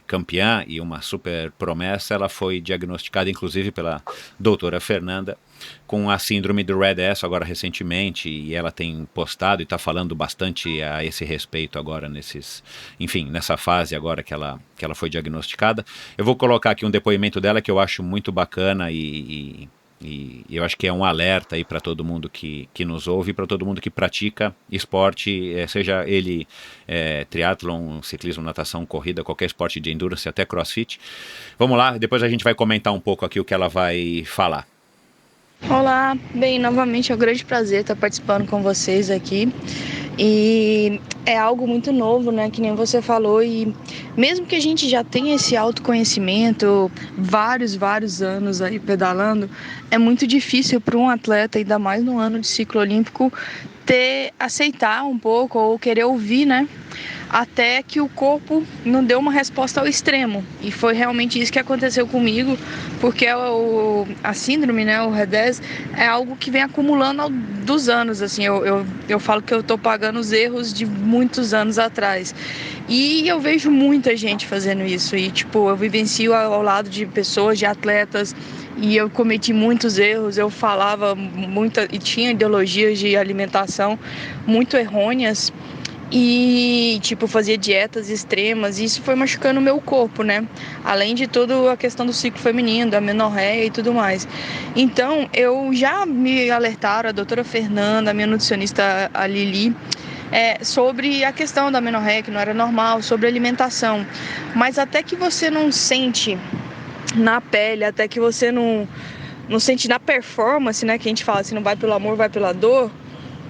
campeã e uma super promessa. Ela foi diagnosticada, inclusive, pela doutora Fernanda, com a síndrome do Red S agora recentemente, e ela tem postado e está falando bastante a esse respeito agora nessa fase agora que ela foi diagnosticada. Eu vou colocar aqui um depoimento dela que eu acho muito bacana e eu acho que é um alerta aí para todo mundo que nos ouve, para todo mundo que pratica esporte, seja ele triatlon, ciclismo, natação, corrida, qualquer esporte de endurance, até crossfit. Vamos lá, depois a gente vai comentar um pouco aqui o que ela vai falar. Olá, bem, novamente é um grande prazer estar participando com vocês aqui. E é algo muito novo, né, que nem você falou, e mesmo que a gente já tenha esse autoconhecimento, vários anos aí pedalando, é muito difícil para um atleta, ainda mais no ano de ciclo olímpico, aceitar um pouco ou querer ouvir, né, até que o corpo não deu uma resposta ao extremo. E foi realmente isso que aconteceu comigo, porque a síndrome, né, o RED-S, é algo que vem acumulando dos anos, assim, eu falo que eu tô pagando os erros de muitos anos atrás. E eu vejo muita gente fazendo isso, e tipo, eu vivencio ao lado de pessoas, de atletas, e eu cometi muitos erros, eu falava e tinha ideologias de alimentação muito errôneas, e tipo, fazia dietas extremas, e isso foi machucando o meu corpo, né? Além de toda a questão do ciclo feminino, da amenorreia e tudo mais. Então, eu já me alertaram, a doutora Fernanda, a minha nutricionista, a Lili, sobre a questão da amenorreia, que não era normal, sobre alimentação. Mas até que você não sente na pele, até que você não sente na performance, né? Que a gente fala assim, não vai pelo amor, vai pela dor,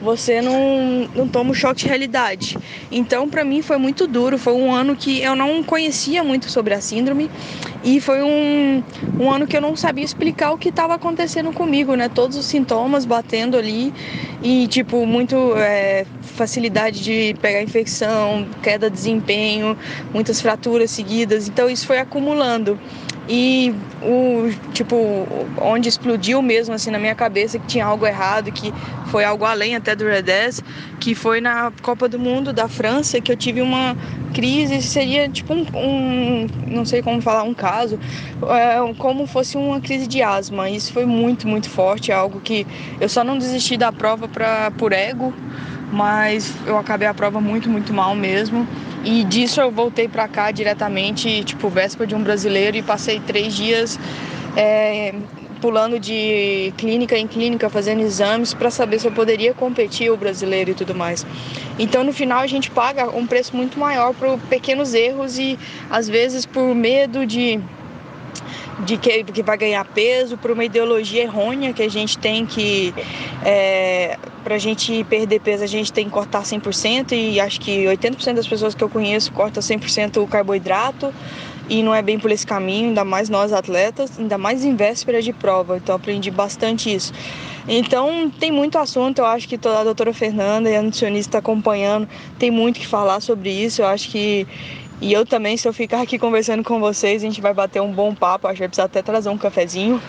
você não toma um choque de realidade. Então, para mim, foi muito duro. Foi um ano que eu não conhecia muito sobre a síndrome, e foi um ano que eu não sabia explicar o que estava acontecendo comigo, né? Todos os sintomas batendo ali, e tipo, muito facilidade de pegar infecção, queda de desempenho, muitas fraturas seguidas. Então, isso foi acumulando. E onde explodiu mesmo assim na minha cabeça que tinha algo errado, que foi algo além até do RED-S, que foi na Copa do Mundo da França, que eu tive uma crise, seria tipo não sei como falar, um caso, como fosse uma crise de asma. Isso foi muito, muito forte, algo que eu só não desisti da prova por ego, mas eu acabei a prova muito, muito mal mesmo. E disso eu voltei para cá diretamente, tipo, véspera de um brasileiro, e passei 3 dias pulando de clínica em clínica, fazendo exames para saber se eu poderia competir o brasileiro e tudo mais. Então, no final, a gente paga um preço muito maior por pequenos erros e, às vezes, por medo de que vai ganhar peso, por uma ideologia errônea que a gente tem que, para a gente perder peso, a gente tem que cortar 100%, e acho que 80% das pessoas que eu conheço cortam 100% o carboidrato, e não é bem por esse caminho, ainda mais nós atletas, ainda mais em véspera de prova. Então, aprendi bastante isso. Então, tem muito assunto, eu acho que a doutora Fernanda e a nutricionista acompanhando, tem muito que falar sobre isso. Eu acho que, e eu também, se eu ficar aqui conversando com vocês, a gente vai bater um bom papo, acho que vai precisar até trazer um cafezinho.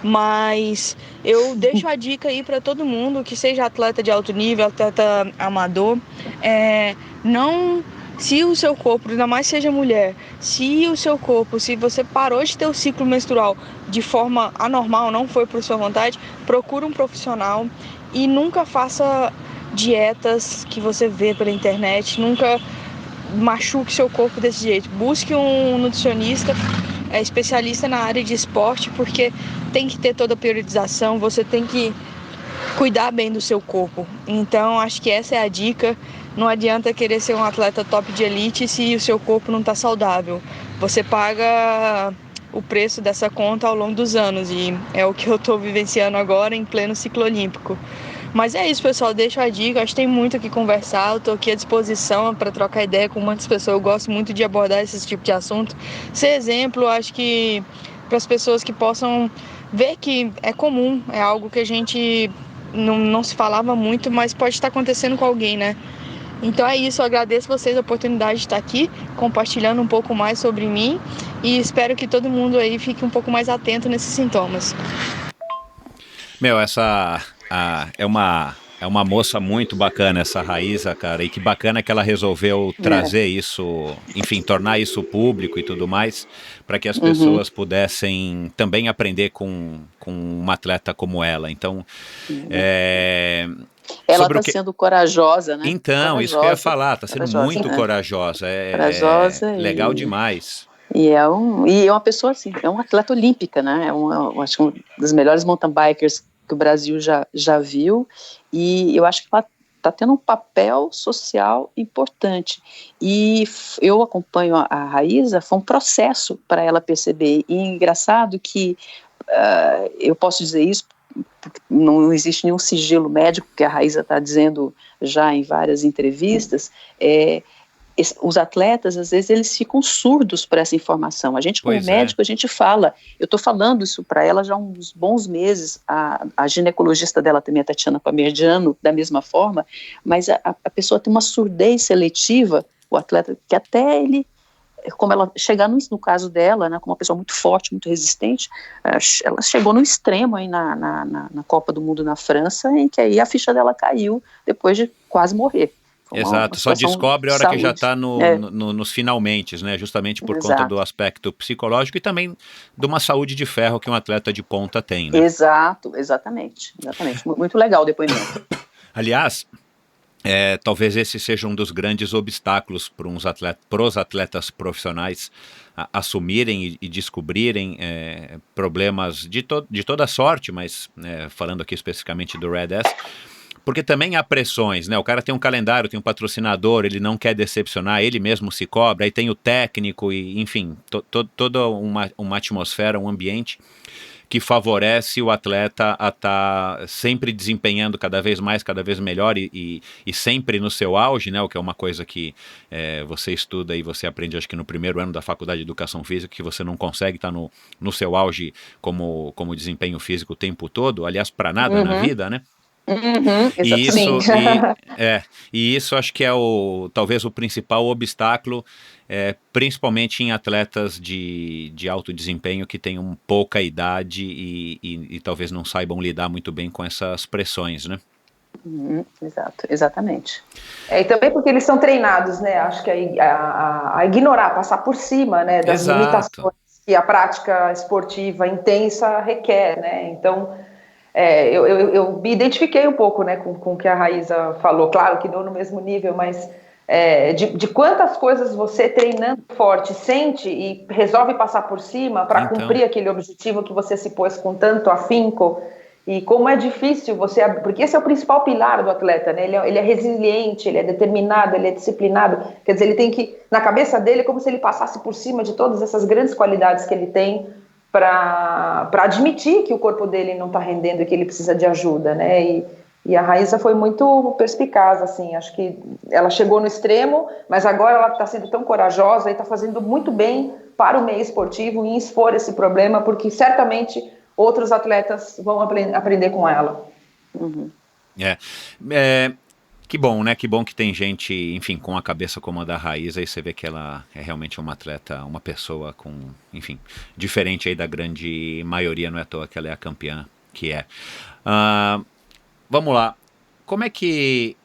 Mas eu deixo a dica aí para todo mundo que seja atleta de alto nível, atleta amador, não Se o seu corpo, ainda mais seja mulher, se você parou de ter o ciclo menstrual de forma anormal, não foi por sua vontade, procura um profissional e nunca faça dietas que você vê pela internet, nunca machuque seu corpo desse jeito. Busque um nutricionista, especialista na área de esporte, porque tem que ter toda a periodização, você tem que cuidar bem do seu corpo. Então, acho que essa é a dica. Não adianta querer ser um atleta top de elite se o seu corpo não está saudável. Você paga o preço dessa conta ao longo dos anos e é o que eu estou vivenciando agora em pleno ciclo olímpico. Mas é isso, pessoal, deixo a dica, acho que tem muito o que conversar, eu estou aqui à disposição para trocar ideia com muitas pessoas, eu gosto muito de abordar esse tipo de assunto. Ser exemplo, acho que para as pessoas que possam ver que é comum, é algo que a gente não se falava muito, mas pode estar acontecendo com alguém, né? Então é isso, eu agradeço vocês a oportunidade de estar aqui, compartilhando um pouco mais sobre mim e espero que todo mundo aí fique um pouco mais atento nesses sintomas. É uma moça muito bacana, essa Raíza, cara, e que bacana que ela resolveu trazer isso, enfim, tornar isso público e tudo mais, para que as pessoas pudessem também aprender com uma atleta como ela. Então, ela está sendo corajosa, né? Então, corajosa, isso que eu ia falar, está sendo corajosa, muito corajosa, corajosa legal demais. E é uma pessoa assim, é uma atleta olímpica, né? Acho que uma das melhores mountain bikers que o Brasil já viu, e eu acho que ela está tendo um papel social importante. E eu acompanho a Raíza, foi um processo para ela perceber. E é engraçado que eu posso dizer isso, porque não existe nenhum sigilo médico, que a Raíza está dizendo já em várias entrevistas, os atletas, às vezes, eles ficam surdos para essa informação. A gente, como médico, a gente fala. Eu estou falando isso para ela já há uns bons meses. A ginecologista dela também, a Tatiana Pamerdiano, da mesma forma, mas a pessoa tem uma surdez seletiva, o atleta, que até ele, como ela chegar no caso dela, né, como uma pessoa muito forte, muito resistente, ela chegou no extremo aí na Copa do Mundo na França, em que aí a ficha dela caiu depois de quase morrer. Exato, só descobre a hora que já está nos finalmente, né? Justamente por conta do aspecto psicológico e também de uma saúde de ferro que um atleta de ponta tem, né? Exatamente. Muito legal o depoimento. Aliás, talvez esse seja um dos grandes obstáculos para os atletas profissionais assumirem e descobrirem problemas de toda sorte, mas falando aqui especificamente do Red S, porque também há pressões, né? O cara tem um calendário, tem um patrocinador, ele não quer decepcionar, ele mesmo se cobra, aí tem o técnico e, enfim, toda uma atmosfera, um ambiente que favorece o atleta a estar sempre desempenhando cada vez mais, cada vez melhor e sempre no seu auge, né? O que é uma coisa que você estuda e você aprende, acho que no primeiro ano da Faculdade de Educação Física, que você não consegue estar no seu auge como desempenho físico o tempo todo, aliás, para nada na vida, né? E isso acho que é talvez o principal obstáculo, principalmente em atletas de alto desempenho que tenham pouca idade e talvez não saibam lidar muito bem com essas pressões, né? Exatamente. E também porque eles são treinados, né? Acho que a ignorar, passar por cima, né, das limitações que a prática esportiva intensa requer, né? Então eu me identifiquei um pouco, né, com o que a Raíza falou, claro que não no mesmo nível, mas de quantas coisas você treinando forte sente e resolve passar por cima para cumprir aquele objetivo que você se pôs com tanto afinco, e como é difícil porque esse é o principal pilar do atleta, né? Ele é resiliente, ele é determinado, ele é disciplinado, quer dizer, ele tem que, na cabeça dele, é como se ele passasse por cima de todas essas grandes qualidades que ele tem para admitir que o corpo dele não está rendendo e que ele precisa de ajuda, né? E a Raíza foi muito perspicaz, assim, acho que ela chegou no extremo, mas agora ela está sendo tão corajosa e está fazendo muito bem para o meio esportivo em expor esse problema, porque certamente outros atletas vão aprender com ela. Que bom, né? Que bom que tem gente, enfim, com a cabeça como a da Raíza, e você vê que ela é realmente uma atleta, uma pessoa com, enfim, diferente aí da grande maioria, não é à toa que ela é a campeã que é. Vamos lá. Como é que,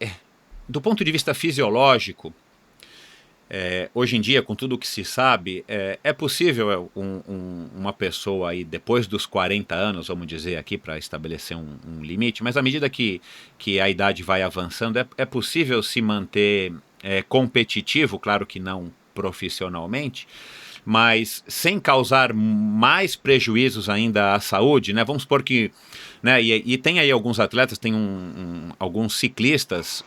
do ponto de vista fisiológico, Hoje em dia, com tudo o que se sabe, é possível uma pessoa aí, depois dos 40 anos, vamos dizer aqui, para estabelecer um limite, mas à medida que a idade vai avançando, é possível se manter competitivo, claro que não profissionalmente, mas sem causar mais prejuízos ainda à saúde, né? Vamos supor que, né, e tem aí alguns atletas, tem alguns ciclistas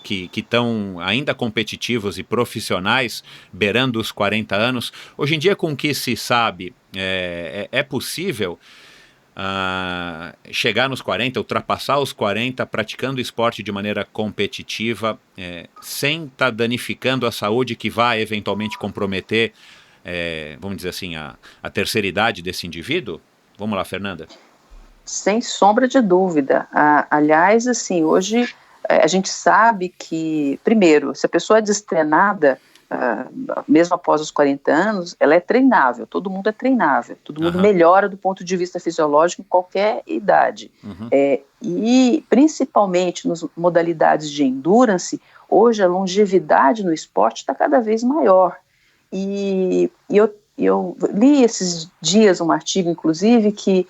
que estão ainda competitivos e profissionais, beirando os 40 anos. Hoje em dia, com o que se sabe, é possível chegar nos 40, ultrapassar os 40, praticando esporte de maneira competitiva, sem estar danificando a saúde que vai eventualmente comprometer, vamos dizer assim, a terceira idade desse indivíduo? Vamos lá, Fernanda. Sem sombra de dúvida. Aliás, assim, hoje a gente sabe que, primeiro, se a pessoa é destreinada, mesmo após os 40 anos, ela é treinável, todo mundo é treinável, todo mundo melhora do ponto de vista fisiológico em qualquer idade. E principalmente nas modalidades de endurance, hoje a longevidade no esporte está cada vez maior. E eu li esses dias um artigo, inclusive, que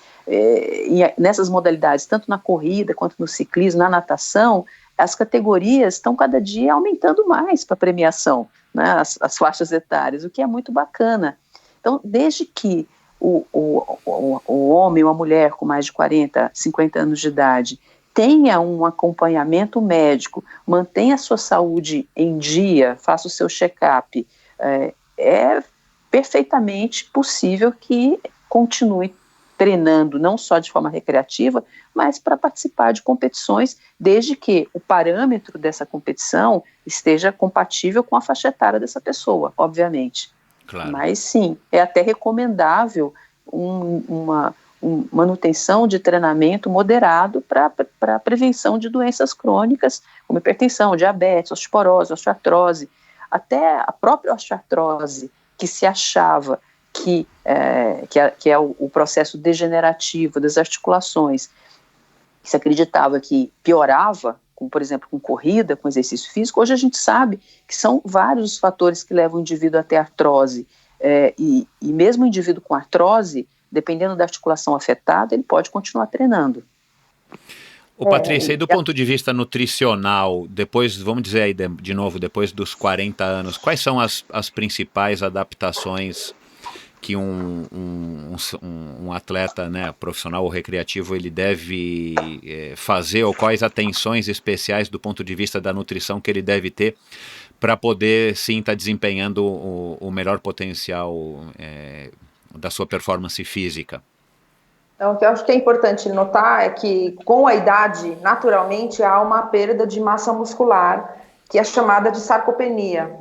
nessas modalidades, tanto na corrida quanto no ciclismo, na natação, as categorias estão cada dia aumentando mais para premiação, né, as faixas etárias, o que é muito bacana. Então, desde que o homem ou a mulher com mais de 40, 50 anos de idade tenha um acompanhamento médico, mantenha a sua saúde em dia, faça o seu check-up, é perfeitamente possível que continue treinando não só de forma recreativa, mas para participar de competições, desde que o parâmetro dessa competição esteja compatível com a faixa etária dessa pessoa, obviamente. Claro. Mas sim, é até recomendável uma manutenção de treinamento moderado para a prevenção de doenças crônicas, como hipertensão, diabetes, osteoporose, osteoartrose, até a própria osteoartrose, que se achava que é o processo degenerativo das articulações, que se acreditava que piorava, como, por exemplo, com corrida, com exercício físico. Hoje a gente sabe que são vários os fatores que levam o indivíduo até artrose, e mesmo o indivíduo com artrose, dependendo da articulação afetada, ele pode continuar treinando. Patrícia, e do ponto de vista nutricional, depois, vamos dizer aí de novo, depois dos 40 anos, quais são as principais adaptações que um atleta, né, profissional ou recreativo, ele deve fazer, ou quais atenções especiais do ponto de vista da nutrição que ele deve ter para poder, sim, estar desempenhando o melhor potencial da sua performance física? Então, o que eu acho que é importante notar é que, com a idade, naturalmente, há uma perda de massa muscular, que é chamada de sarcopenia.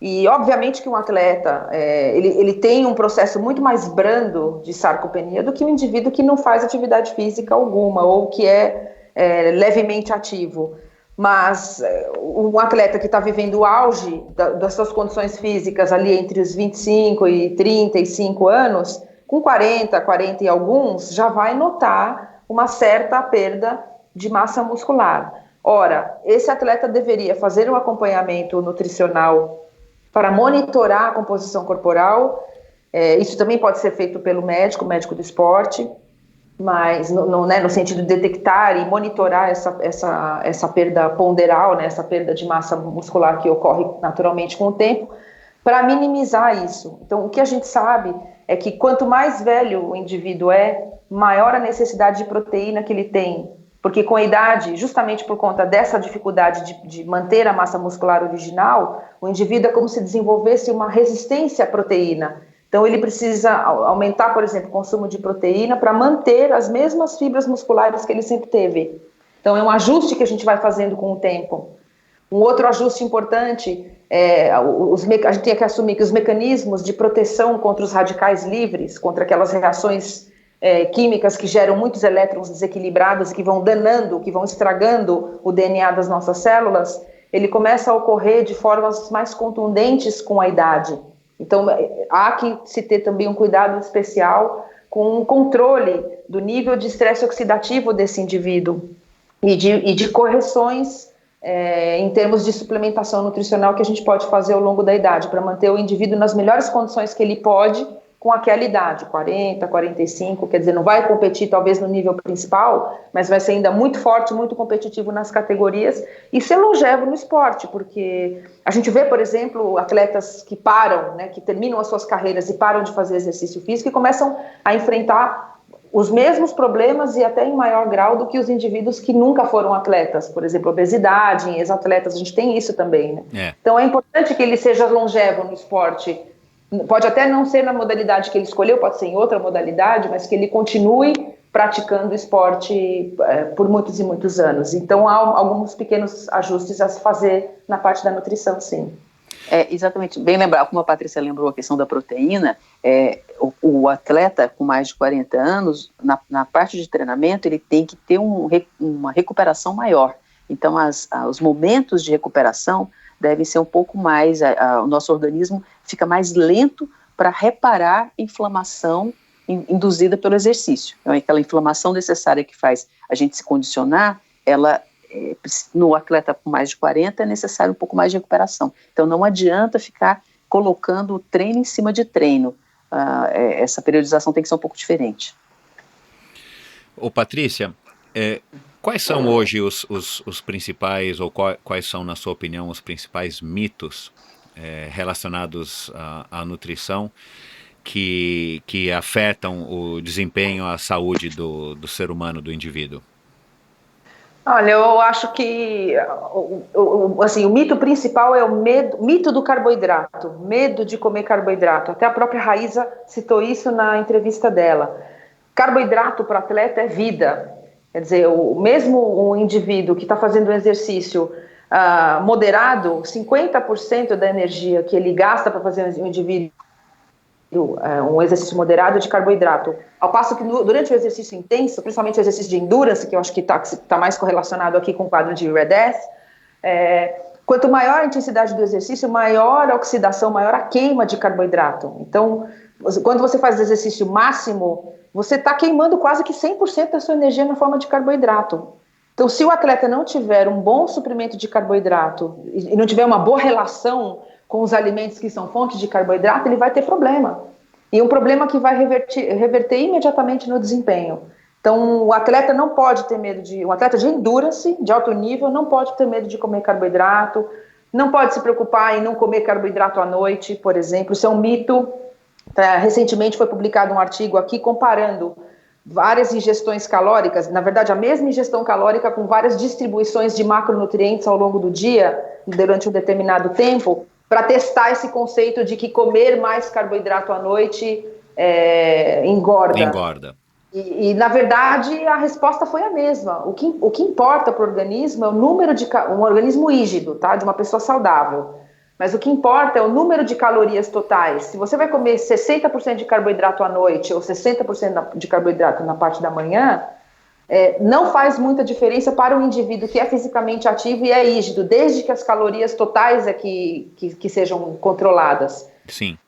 E, obviamente, que um atleta, ele tem um processo muito mais brando de sarcopenia do que um indivíduo que não faz atividade física alguma, ou que é levemente ativo. Mas um atleta que está vivendo o auge das suas condições físicas ali entre os 25 e 35 anos, com 40 e alguns, já vai notar uma certa perda de massa muscular. Ora, esse atleta deveria fazer um acompanhamento nutricional para monitorar a composição corporal. Isso também pode ser feito pelo médico do esporte, mas no sentido de detectar e monitorar essa perda ponderal, né, essa perda de massa muscular que ocorre naturalmente com o tempo, para minimizar isso. Então, o que a gente sabe é que quanto mais velho o indivíduo maior a necessidade de proteína que ele tem, porque com a idade, justamente por conta dessa dificuldade de manter a massa muscular original, o indivíduo é como se desenvolvesse uma resistência à proteína. Então ele precisa aumentar, por exemplo, o consumo de proteína para manter as mesmas fibras musculares que ele sempre teve. Então é um ajuste que a gente vai fazendo com o tempo. Um outro ajuste importante a gente tem que assumir que os mecanismos de proteção contra os radicais livres, contra aquelas reações químicas que geram muitos elétrons desequilibrados e que vão danando, que vão estragando o DNA das nossas células, ele começa a ocorrer de formas mais contundentes com a idade. Então, há que se ter também um cuidado especial com o controle do nível de estresse oxidativo desse indivíduo e de correções em termos de suplementação nutricional que a gente pode fazer ao longo da idade, para manter o indivíduo nas melhores condições que ele pode com aquela idade, 40, 45, quer dizer, não vai competir talvez no nível principal, mas vai ser ainda muito forte, muito competitivo nas categorias e ser longevo no esporte, porque a gente vê, por exemplo, atletas que param, né, que terminam as suas carreiras e param de fazer exercício físico e começam a enfrentar os mesmos problemas e até em maior grau do que os indivíduos que nunca foram atletas, por exemplo, obesidade, em ex-atletas, a gente tem isso também, né? Então é importante que ele seja longevo no esporte. Pode até não ser na modalidade que ele escolheu, pode ser em outra modalidade, mas que ele continue praticando esporte por muitos e muitos anos. Então, há alguns pequenos ajustes a se fazer na parte da nutrição, sim. Exatamente, bem lembrar, como a Patrícia lembrou a questão da proteína, o atleta com mais de 40 anos, na parte de treinamento, ele tem que ter uma recuperação maior. Então, os momentos de recuperação devem ser um pouco mais, o nosso organismo fica mais lento para reparar inflamação induzida pelo exercício. Então, aquela inflamação necessária que faz a gente se condicionar, ela, no atleta com mais de 40, é necessário um pouco mais de recuperação. Então, não adianta ficar colocando o treino em cima de treino. Essa periodização tem que ser um pouco diferente. Ô Patrícia, quais são hoje os principais, ou quais são, na sua opinião, os principais mitos relacionados à nutrição que afetam o desempenho, a saúde do ser humano, do indivíduo? Olha, eu acho que assim, o mito principal é o mito do carboidrato, medo de comer carboidrato. Até a própria Raíza citou isso na entrevista dela. Carboidrato para atleta é vida. Quer dizer, mesmo um indivíduo que está fazendo um exercício moderado, 50% da energia que ele gasta para fazer um indivíduo um exercício moderado de carboidrato. Ao passo que durante o exercício intenso, principalmente o exercício de endurance, que eu acho que está mais correlacionado aqui com o quadro de RED-S, quanto maior a intensidade do exercício, maior a oxidação, maior a queima de carboidrato. Então, quando você faz o exercício máximo, você está queimando quase que 100% da sua energia na forma de carboidrato. Então, se o atleta não tiver um bom suprimento de carboidrato e não tiver uma boa relação com os alimentos que são fontes de carboidrato, ele vai ter problema. E um problema que vai reverter imediatamente no desempenho. Então, o atleta não pode ter medo um atleta de endurance, de alto nível, não pode ter medo de comer carboidrato, não pode se preocupar em não comer carboidrato à noite, por exemplo. Isso é um mito. Recentemente foi publicado um artigo aqui comparando várias ingestões calóricas, na verdade a mesma ingestão calórica com várias distribuições de macronutrientes ao longo do dia, durante um determinado tempo, para testar esse conceito de que comer mais carboidrato à noite engorda. E na verdade a resposta foi a mesma. O que importa para o organismo é o número de um organismo rígido, tá? De uma pessoa saudável. Mas o que importa é o número de calorias totais. Se você vai comer 60% de carboidrato à noite ou 60% de carboidrato na parte da manhã, não faz muita diferença para um indivíduo que é fisicamente ativo e é rígido, desde que as calorias totais que sejam controladas. Sim.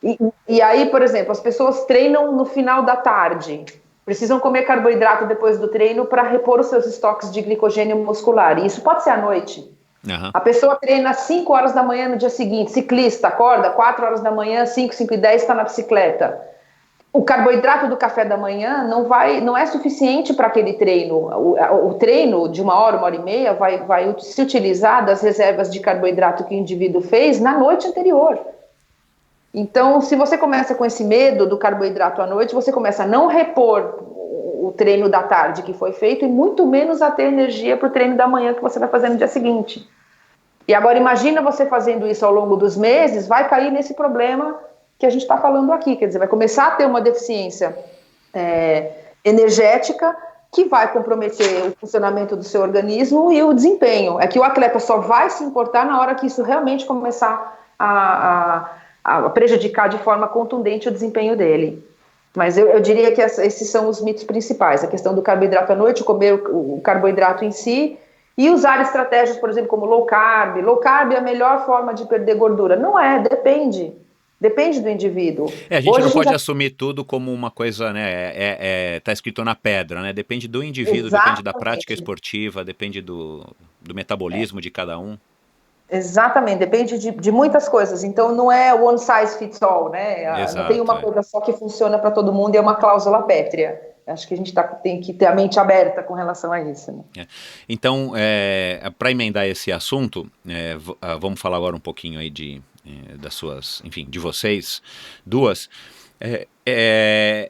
E aí, por exemplo, as pessoas treinam no final da tarde, precisam comer carboidrato depois do treino para repor os seus estoques de glicogênio muscular. E isso pode ser à noite. Uhum. A pessoa treina às 5 horas da manhã no dia seguinte, ciclista, acorda 4 horas da manhã, 5:10 está na bicicleta. O carboidrato do café da manhã não é suficiente para aquele treino. O treino de 1 hora, 1 hora e meia vai se utilizar das reservas de carboidrato que o indivíduo fez na noite anterior. Então, se você começa com esse medo do carboidrato à noite, você começa a não repor o treino da tarde que foi feito e muito menos a ter energia para o treino da manhã que você vai fazer no dia seguinte. E agora imagina você fazendo isso ao longo dos meses, vai cair nesse problema que a gente está falando aqui, quer dizer, vai começar a ter uma deficiência energética que vai comprometer o funcionamento do seu organismo e o desempenho. É que o atleta só vai se importar na hora que isso realmente começar a prejudicar de forma contundente o desempenho dele. Mas eu diria que esses são os mitos principais, a questão do carboidrato à noite, comer o carboidrato em si, e usar estratégias, por exemplo, como low carb. Low carb é a melhor forma de perder gordura. Não é, depende. Depende do indivíduo. A gente Hoje não pode já... assumir tudo como uma coisa, né? Tá escrito na pedra, né? Depende do indivíduo, Exatamente. depende da prática esportiva, depende do metabolismo de cada um. Exatamente, depende de muitas coisas. Então não é one size fits all, né? Exato, não tem uma coisa só que funciona para todo mundo e é uma cláusula pétrea. Acho que a gente tem que ter a mente aberta com relação a isso. Né? Então, para emendar esse assunto, vamos falar agora um pouquinho aí das suas, enfim, de vocês duas.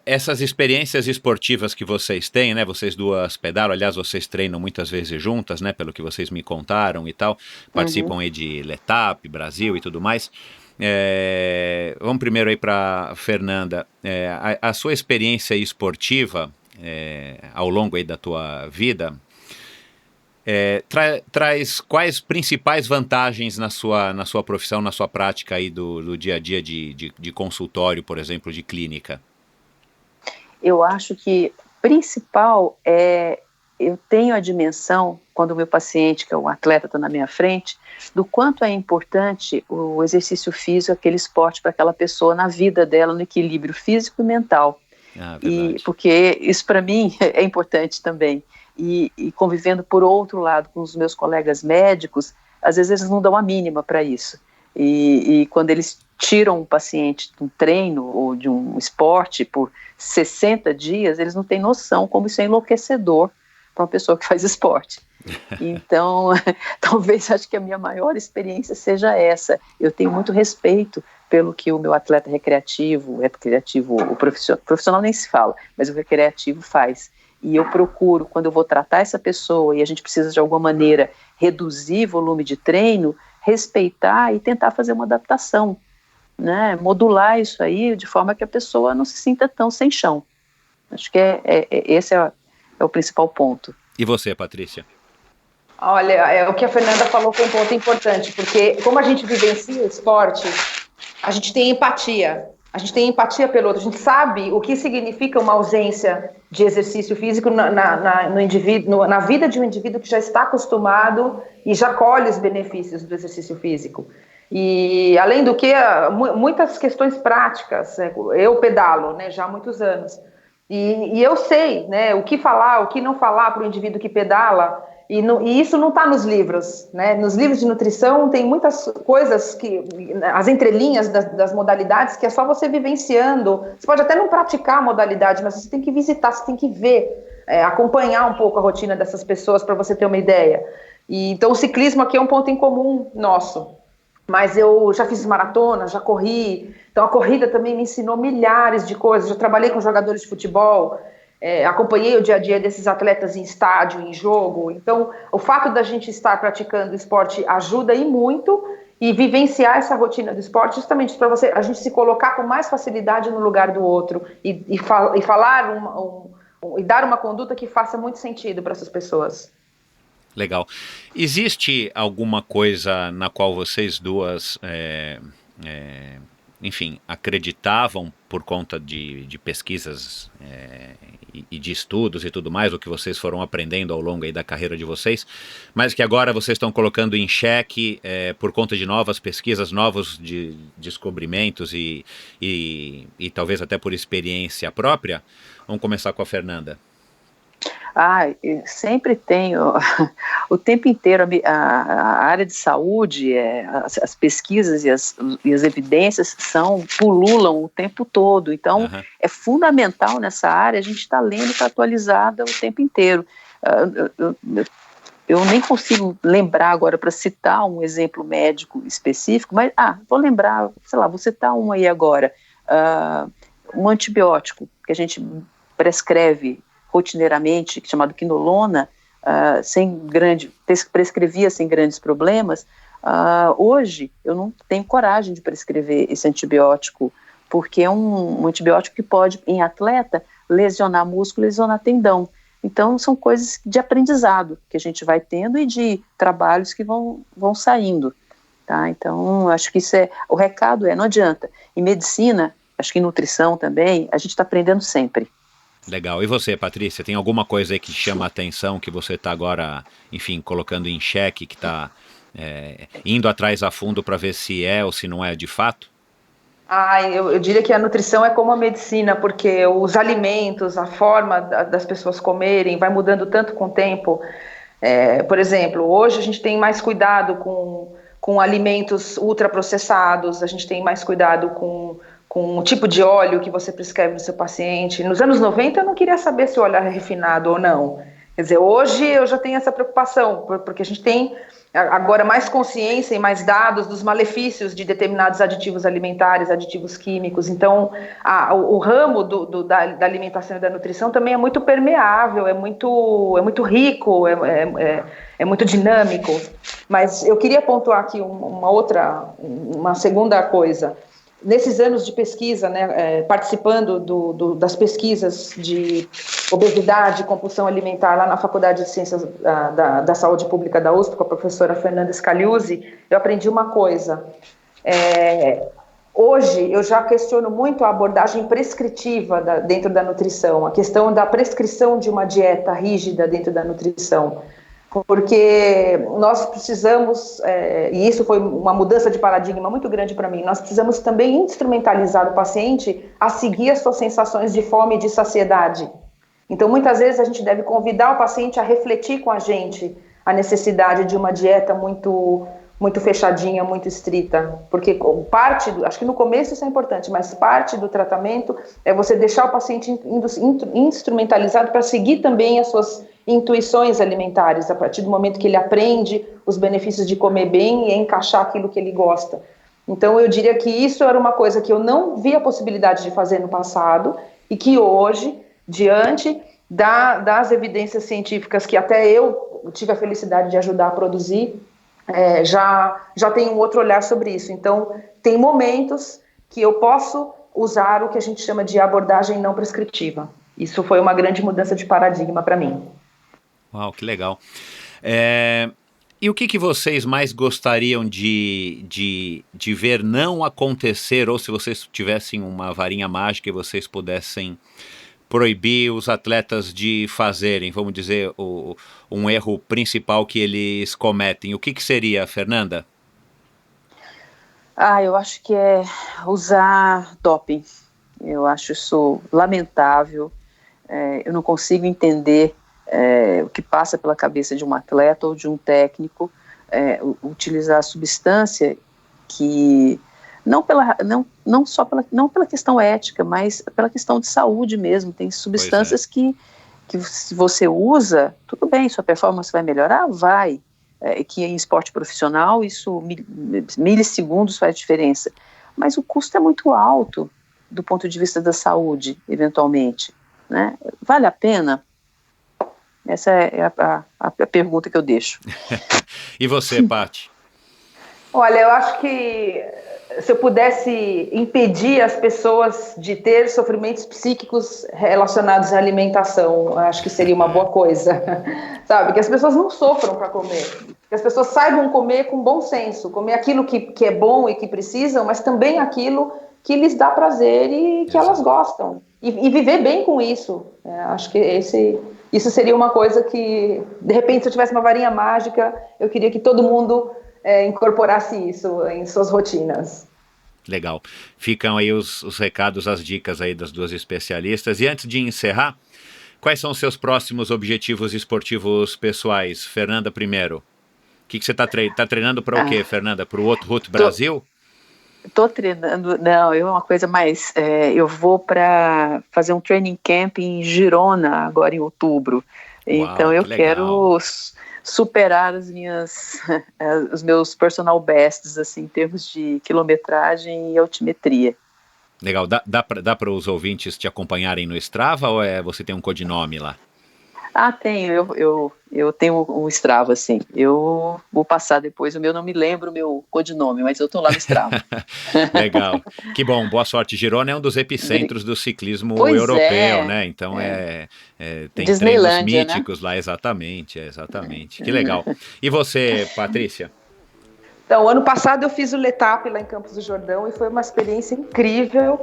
Essas experiências esportivas que vocês têm, né? Vocês duas pedalam, aliás, vocês treinam muitas vezes juntas, né? Pelo que vocês me contaram e tal, participam aí de Letap, Brasil e tudo mais. Vamos primeiro aí para Fernanda. A sua experiência esportiva ao longo aí da tua vida traz quais principais vantagens na sua profissão, na sua prática aí do dia a dia de consultório, por exemplo, de clínica? Eu acho que principal eu tenho a dimensão, quando o meu paciente, que é um atleta, está na minha frente, do quanto é importante o exercício físico, aquele esporte para aquela pessoa na vida dela, no equilíbrio físico e mental. Porque isso para mim é importante também. E convivendo por outro lado com os meus colegas médicos, às vezes eles não dão a mínima para isso. E quando eles tiram um paciente de um treino ou de um esporte por 60 dias, eles não têm noção como isso é enlouquecedor para uma pessoa que faz esporte. Então, talvez acho que a minha maior experiência seja essa. Eu tenho muito respeito pelo que o meu atleta recreativo, o profissional nem se fala, mas o recreativo faz. E eu procuro, quando eu vou tratar essa pessoa e a gente precisa de alguma maneira reduzir volume de treino, respeitar e tentar fazer uma adaptação, né? Modular isso aí de forma que a pessoa não se sinta tão sem chão. Acho que esse é o principal ponto. E você, Patrícia? Olha, o que a Fernanda falou foi um ponto importante, porque como a gente vivencia o esporte, a gente tem empatia. A gente tem empatia pelo outro, a gente sabe o que significa uma ausência de exercício físico no indivíduo, na vida de um indivíduo que já está acostumado e já colhe os benefícios do exercício físico. E, além do que, muitas questões práticas. Eu pedalo, né, já há muitos anos. E eu sei, né, o que falar, o que não falar para o indivíduo que pedala. E isso não está nos livros, né? Nos livros de nutrição tem muitas coisas as entrelinhas das modalidades, que é só você vivenciando. Você pode até não praticar a modalidade, mas você tem que visitar, você tem que ver, acompanhar um pouco a rotina dessas pessoas para você ter uma ideia. Então o ciclismo aqui é um ponto em comum nosso, mas eu já fiz maratona, já corri, então a corrida também me ensinou milhares de coisas. Já trabalhei com jogadores de futebol, acompanhei o dia a dia desses atletas em estádio, em jogo. Então, o fato da gente estar praticando esporte ajuda e muito, e vivenciar essa rotina do esporte justamente para a gente se colocar com mais facilidade no lugar do outro e falar e dar uma conduta que faça muito sentido para essas pessoas. Legal. Existe alguma coisa na qual vocês duas enfim, acreditavam por conta de pesquisas e de estudos e tudo mais, o que vocês foram aprendendo ao longo aí da carreira de vocês, mas que agora vocês estão colocando em xeque por conta de novas pesquisas, novos descobrimentos e talvez até por experiência própria? Vamos começar com a Fernanda. Eu sempre tenho, o tempo inteiro, a área de saúde, as pesquisas e as evidências pululam o tempo todo, então é fundamental nessa área a gente estar lendo e estar atualizada o tempo inteiro. Eu nem consigo lembrar agora para citar um exemplo médico específico, mas vou lembrar, sei lá, vou citar um aí agora, um antibiótico que a gente prescreve rotineiramente, chamado quinolona, prescrevia sem grandes problemas. Hoje eu não tenho coragem de prescrever esse antibiótico, porque é um antibiótico que pode, em atleta, lesionar músculo, lesionar tendão. Então são coisas de aprendizado que a gente vai tendo e de trabalhos que vão saindo. Tá? Então acho que o recado não adianta. Em medicina, acho que em nutrição também, a gente está aprendendo sempre. Legal. E você, Patrícia, tem alguma coisa aí que chama a atenção, que você está agora, enfim, colocando em xeque, que está indo atrás a fundo para ver se é ou se não é de fato? Eu diria que a nutrição é como a medicina, porque os alimentos, a forma das pessoas comerem vai mudando tanto com o tempo. Por exemplo, hoje a gente tem mais cuidado com alimentos ultraprocessados, a gente tem mais cuidado com o tipo de óleo que você prescreve no seu paciente. Nos anos 90 eu não queria saber se o óleo era refinado ou não. Quer dizer, hoje eu já tenho essa preocupação, porque a gente tem agora mais consciência e mais dados dos malefícios de determinados aditivos alimentares, aditivos químicos. Então, o ramo da alimentação e da nutrição também é muito permeável, é muito rico, é muito dinâmico. Mas eu queria pontuar aqui uma segunda coisa. Nesses anos de pesquisa, né, participando das pesquisas de obesidade e compulsão alimentar lá na Faculdade de Ciências da Saúde Pública da USP, com a professora Fernanda Scaliuzzi, eu aprendi uma coisa. Hoje, eu já questiono muito a abordagem prescritiva dentro da nutrição, a questão da prescrição de uma dieta rígida dentro da nutrição. Porque nós precisamos, e isso foi uma mudança de paradigma muito grande para mim, nós precisamos também instrumentalizar o paciente a seguir as suas sensações de fome e de saciedade. Então, muitas vezes a gente deve convidar o paciente a refletir com a gente a necessidade de uma dieta muito fechadinha, muito estrita, porque acho que no começo isso é importante, mas parte do tratamento é você deixar o paciente instrumentalizado para seguir também as suas intuições alimentares, a partir do momento que ele aprende os benefícios de comer bem e encaixar aquilo que ele gosta. Então eu diria que isso era uma coisa que eu não via a possibilidade de fazer no passado e que hoje, diante das evidências científicas que até eu tive a felicidade de ajudar a produzir, já tem um outro olhar sobre isso. Então, tem momentos que eu posso usar o que a gente chama de abordagem não prescritiva. Isso foi uma grande mudança de paradigma para mim. Uau, que legal. E o que vocês mais gostariam de ver não acontecer, ou se vocês tivessem uma varinha mágica e vocês pudessem proibir os atletas de fazerem, vamos dizer, um erro principal que eles cometem? O que seria, Fernanda? Eu acho que é usar doping. Eu acho isso lamentável. Eu não consigo entender o que passa pela cabeça de um atleta ou de um técnico utilizar a substância que não pela questão ética, mas pela questão de saúde mesmo. Tem substâncias que se você usa, tudo bem, sua performance vai melhorar? Vai. Que em esporte profissional isso milissegundos faz diferença, mas o custo é muito alto do ponto de vista da saúde, eventualmente, né? Vale a pena? Essa é a pergunta que eu deixo. E você, Paty? Olha, eu acho que se eu pudesse impedir as pessoas de ter sofrimentos psíquicos relacionados à alimentação, acho que seria uma boa coisa, sabe? Que as pessoas não sofram para comer, que as pessoas saibam comer com bom senso, comer aquilo que é bom e que precisam, mas também aquilo que lhes dá prazer e que elas gostam, e viver bem com isso. Acho que isso seria uma coisa que, de repente, se eu tivesse uma varinha mágica, eu queria que todo mundo incorporasse isso em suas rotinas. Legal. Ficam aí os recados, as dicas aí das duas especialistas. E antes de encerrar, quais são os seus próximos objetivos esportivos pessoais? Fernanda, primeiro. O que você está treinando para o quê, Fernanda? Para o Outro Brasil? Estou treinando, não, é uma coisa mais, eu vou para fazer um training camp em Girona agora em outubro. Então eu quero superar os meus personal bests, assim, em termos de quilometragem e altimetria. Legal. Dá para os ouvintes te acompanharem no Strava ou você tem um codinome lá? Tenho. Eu tenho um Strava, sim. Eu vou passar depois. O meu não me lembro o meu codinome, mas eu estou lá no Strava. Legal. Que bom. Boa sorte. Girona é um dos epicentros do ciclismo europeu, né? Então tem treinos míticos, né? Lá, exatamente. Que legal. E você, Patrícia? Então, ano passado eu fiz o Letap lá em Campos do Jordão e foi uma experiência incrível.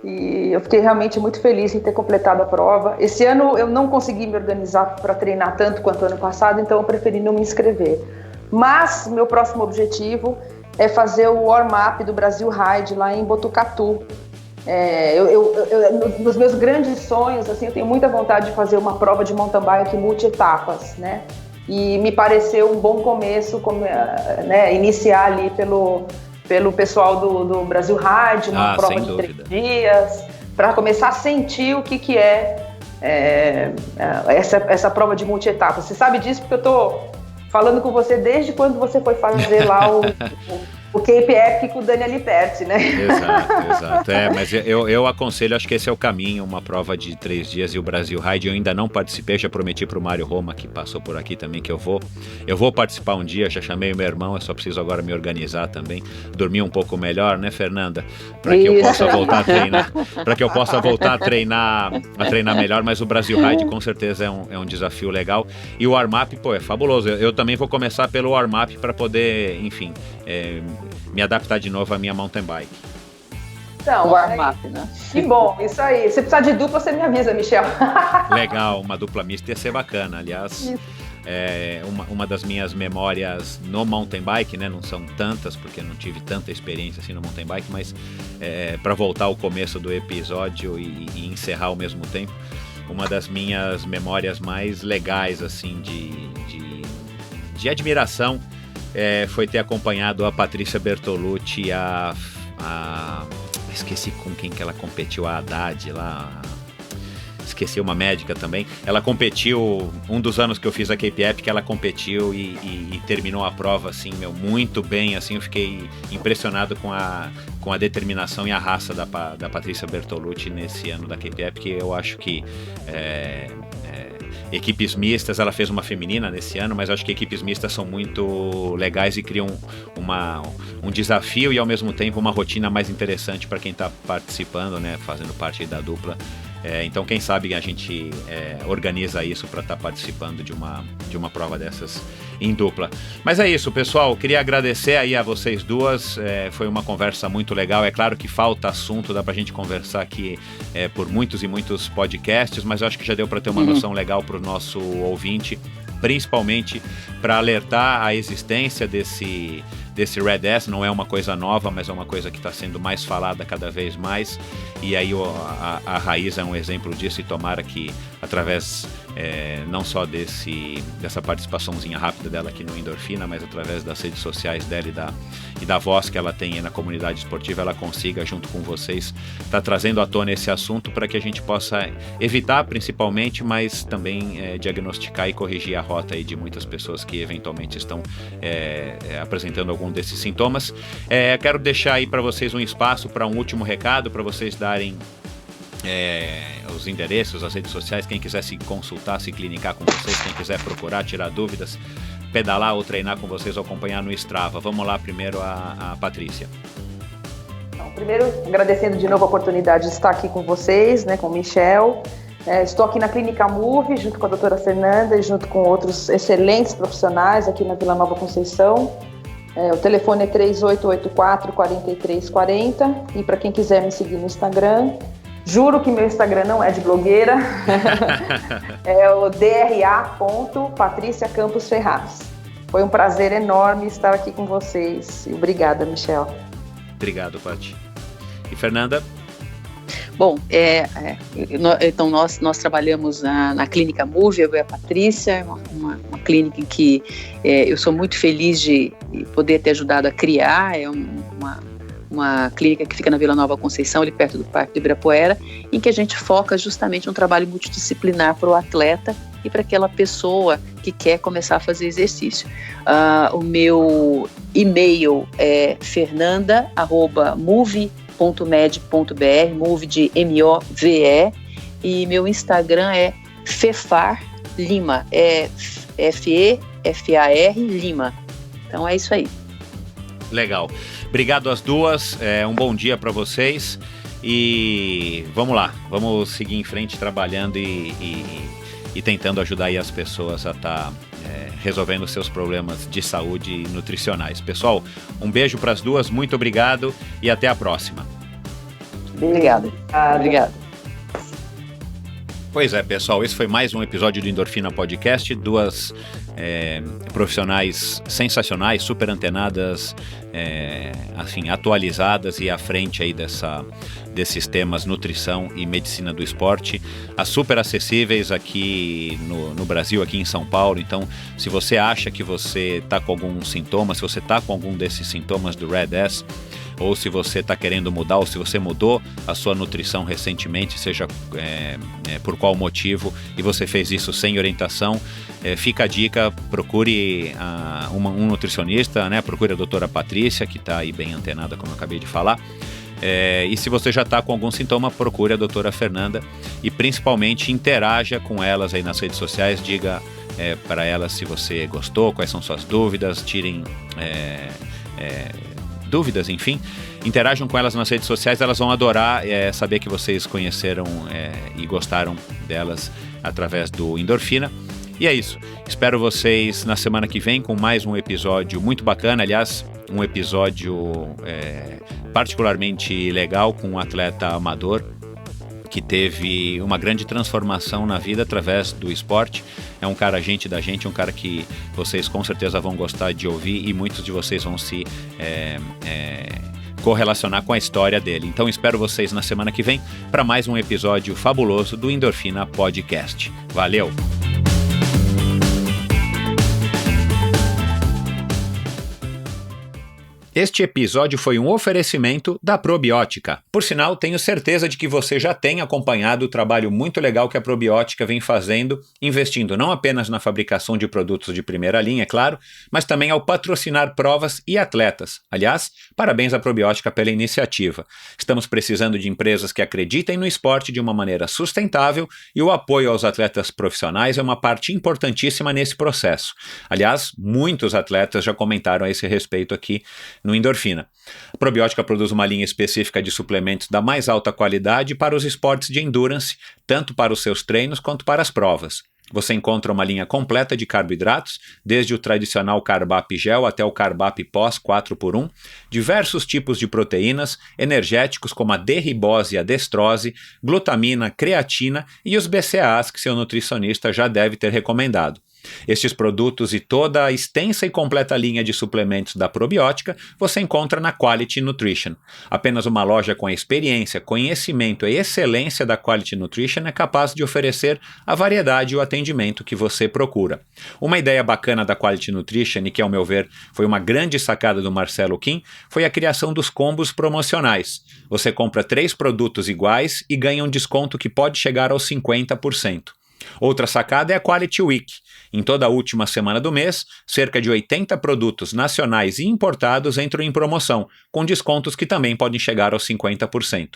E eu fiquei realmente muito feliz em ter completado a prova. Esse ano eu não consegui me organizar para treinar tanto quanto ano passado, então eu preferi não me inscrever. Mas meu próximo objetivo é fazer o warm-up do Brasil Ride lá em Botucatu. Nos meus grandes sonhos, assim, eu tenho muita vontade de fazer uma prova de mountain bike multi-etapas, né? E me pareceu um bom começo, né, iniciar ali pelo pessoal do Brasil Ride, uma prova de 3 dias, para começar a sentir o que é essa prova de multi-etapa. Você sabe disso porque eu tô falando com você desde quando você foi fazer lá o Cape Epic com o Daniel Liperti, né? Exato. Mas eu aconselho, acho que esse é o caminho, uma prova de 3 dias e o Brasil Ride. Eu ainda não participei, já prometi pro Mário Roma, que passou por aqui também, que eu vou participar um dia, já chamei o meu irmão, eu só preciso agora me organizar também, dormir um pouco melhor, né, Fernanda? Para que eu possa voltar a treinar, melhor, mas o Brasil Ride com certeza é um desafio legal. E o warm-up, é fabuloso. Eu também vou começar pelo warm-up para poder, enfim, me adaptar de novo à minha mountain bike. Então, warm-up, né? Que bom, isso aí. Se precisar de dupla, você me avisa, Michel. Legal, uma dupla mista ia ser bacana. Aliás, uma das minhas memórias no mountain bike, né? Não são tantas, porque eu não tive tanta experiência assim no mountain bike, mas para voltar ao começo do episódio e encerrar ao mesmo tempo, uma das minhas memórias mais legais, assim, de admiração, foi ter acompanhado a Patrícia Bertolucci, esqueci com quem que ela competiu, a Haddad lá, esqueci, uma médica também. Ela competiu, um dos anos que eu fiz a Cape Epic, ela competiu e terminou a prova, assim, muito bem, assim, eu fiquei impressionado com a determinação e a raça da Patrícia Bertolucci nesse ano da Cape Epic. Eu acho que equipes mistas, ela fez uma feminina nesse ano, mas acho que equipes mistas são muito legais e criam um desafio e ao mesmo tempo uma rotina mais interessante para quem está participando, né, fazendo parte da dupla. Então quem sabe a gente organiza isso para estar participando de uma prova dessas em dupla. Mas é isso, pessoal, queria agradecer aí a vocês duas, foi uma conversa muito legal. É claro que falta assunto, dá pra gente conversar aqui por muitos e muitos podcasts, mas eu acho que já deu para ter uma noção legal para o nosso ouvinte, principalmente para alertar a existência desse Red S. Não é uma coisa nova, mas é uma coisa que está sendo mais falada cada vez mais, e aí a Raiz é um exemplo disso, e tomara que através não só dessa participaçãozinha rápida dela aqui no Endorfina, mas através das redes sociais dela e da voz que ela tem na comunidade esportiva, ela consiga, junto com vocês, estar trazendo à tona esse assunto para que a gente possa evitar, principalmente, mas também diagnosticar e corrigir a rota aí de muitas pessoas que eventualmente estão apresentando algum desses sintomas. Quero deixar aí para vocês um espaço para um último recado, para vocês darem os endereços, as redes sociais, quem quiser se consultar, se clinicar com vocês, quem quiser procurar, tirar dúvidas, pedalar ou treinar com vocês ou acompanhar no Strava. Vamos lá, primeiro a Patrícia. Então, primeiro, agradecendo de novo a oportunidade de estar aqui com vocês, né, com o Michel. Estou aqui na Clínica Move, junto com a doutora Fernanda e junto com outros excelentes profissionais aqui na Vila Nova Conceição. O telefone é 3884-4340, e para quem quiser me seguir no Instagram, juro que meu Instagram não é de blogueira, é o dra.patriciacampos-ferraz. Foi um prazer enorme estar aqui com vocês. Obrigada, Michel. Obrigado, Paty. E Fernanda? Bom, então nós trabalhamos na Clínica Move, eu e a Patrícia, uma clínica em que eu sou muito feliz de poder ter ajudado a criar. É uma clínica que fica na Vila Nova Conceição, ali perto do Parque do Ibirapuera, em que a gente foca justamente no trabalho multidisciplinar para o atleta e para aquela pessoa que quer começar a fazer exercício. O meu e-mail é fernanda@move.med.br, move de M-O-V-E, e meu Instagram é Fefar Lima, F-E-F-A-R Lima. Então é isso aí. Legal. Obrigado às duas, um bom dia para vocês e vamos lá, vamos seguir em frente trabalhando e tentando ajudar aí as pessoas a estar resolvendo seus problemas de saúde e nutricionais. Pessoal, um beijo para as duas, muito obrigado e até a próxima. Obrigado. Pois é, pessoal, esse foi mais um episódio do Endorfina Podcast, duas profissionais sensacionais, super antenadas, assim, atualizadas e à frente aí desses temas nutrição e medicina do esporte, super acessíveis aqui no Brasil, aqui em São Paulo. Então, se você acha que você está com algum sintoma, se você está com algum desses sintomas do RED-S, ou se você está querendo mudar, ou se você mudou a sua nutrição recentemente, seja por qual motivo, e você fez isso sem orientação, fica a dica, procure um nutricionista, né? Procure a doutora Patrícia, que está aí bem antenada, como eu acabei de falar. E se você já está com algum sintoma, procure a doutora Fernanda e principalmente interaja com elas aí nas redes sociais, diga para elas se você gostou, quais são suas dúvidas, tirem dúvidas, enfim, interajam com elas nas redes sociais, elas vão adorar saber que vocês conheceram e gostaram delas através do Endorfina. E é isso, espero vocês na semana que vem com mais um episódio muito bacana, aliás, um episódio particularmente legal com um atleta amador que teve uma grande transformação na vida através do esporte. É um cara gente da gente, um cara que vocês com certeza vão gostar de ouvir e muitos de vocês vão se correlacionar com a história dele. Então espero vocês na semana que vem para mais um episódio fabuloso do Endorfina Podcast. Valeu! Este episódio foi um oferecimento da Probiótica. Por sinal, tenho certeza de que você já tem acompanhado o trabalho muito legal que a Probiótica vem fazendo, investindo não apenas na fabricação de produtos de primeira linha, é claro, mas também ao patrocinar provas e atletas. Aliás, parabéns à Probiótica pela iniciativa. Estamos precisando de empresas que acreditem no esporte de uma maneira sustentável e o apoio aos atletas profissionais é uma parte importantíssima nesse processo. Aliás, muitos atletas já comentaram a esse respeito aqui no Endorfina. A Probiótica produz uma linha específica de suplementos da mais alta qualidade para os esportes de endurance, tanto para os seus treinos quanto para as provas. Você encontra uma linha completa de carboidratos, desde o tradicional Carbap Gel até o Carbap Pós 4x1, diversos tipos de proteínas, energéticos como a D-ribose e a destrose, glutamina, creatina e os BCAAs que seu nutricionista já deve ter recomendado. Estes produtos e toda a extensa e completa linha de suplementos da Probiótica você encontra na Quality Nutrition. Apenas uma loja com a experiência, conhecimento e excelência da Quality Nutrition é capaz de oferecer a variedade e o atendimento que você procura. Uma ideia bacana da Quality Nutrition, e que ao meu ver foi uma grande sacada do Marcelo Kim, foi a criação dos combos promocionais. Você compra 3 produtos iguais e ganha um desconto que pode chegar aos 50%. Outra sacada é a Quality Week. Em toda a última semana do mês, cerca de 80 produtos nacionais e importados entram em promoção, com descontos que também podem chegar aos 50%.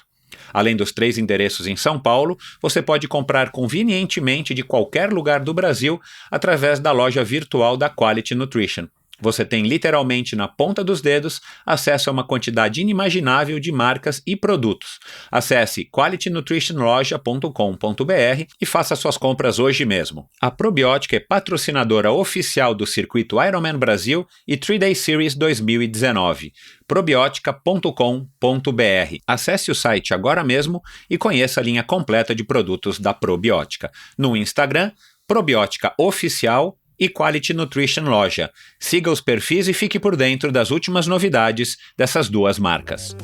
Além dos 3 endereços em São Paulo, você pode comprar convenientemente de qualquer lugar do Brasil através da loja virtual da Quality Nutrition. Você tem literalmente na ponta dos dedos acesso a uma quantidade inimaginável de marcas e produtos. Acesse qualitynutritionloja.com.br e faça suas compras hoje mesmo. A Probiótica é patrocinadora oficial do circuito Ironman Brasil e 3-Day Series 2019. probiotica.com.br. Acesse o site agora mesmo e conheça a linha completa de produtos da Probiótica. No Instagram, Probiótica Oficial e Quality Nutrition Loja. Siga os perfis e fique por dentro das últimas novidades dessas duas marcas.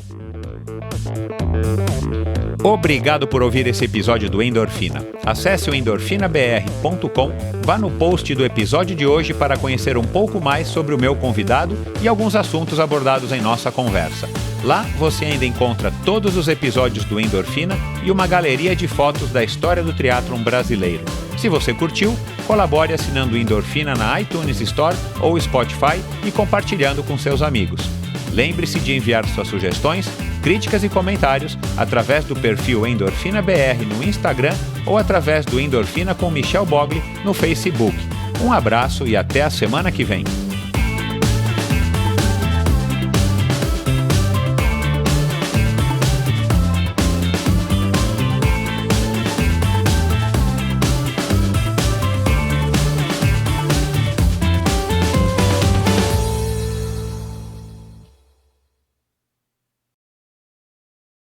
Obrigado por ouvir esse episódio do Endorfina. Acesse o endorfinabr.com, vá no post do episódio de hoje para conhecer um pouco mais sobre o meu convidado e alguns assuntos abordados em nossa conversa. Lá você ainda encontra todos os episódios do Endorfina e uma galeria de fotos da história do triatlon brasileiro. Se você curtiu, colabore assinando o Endorfina na iTunes Store ou Spotify e compartilhando com seus amigos. Lembre-se de enviar suas sugestões, críticas e comentários através do perfil Endorfina BR no Instagram ou através do Endorfina com Michel Bogli no Facebook. Um abraço e até a semana que vem.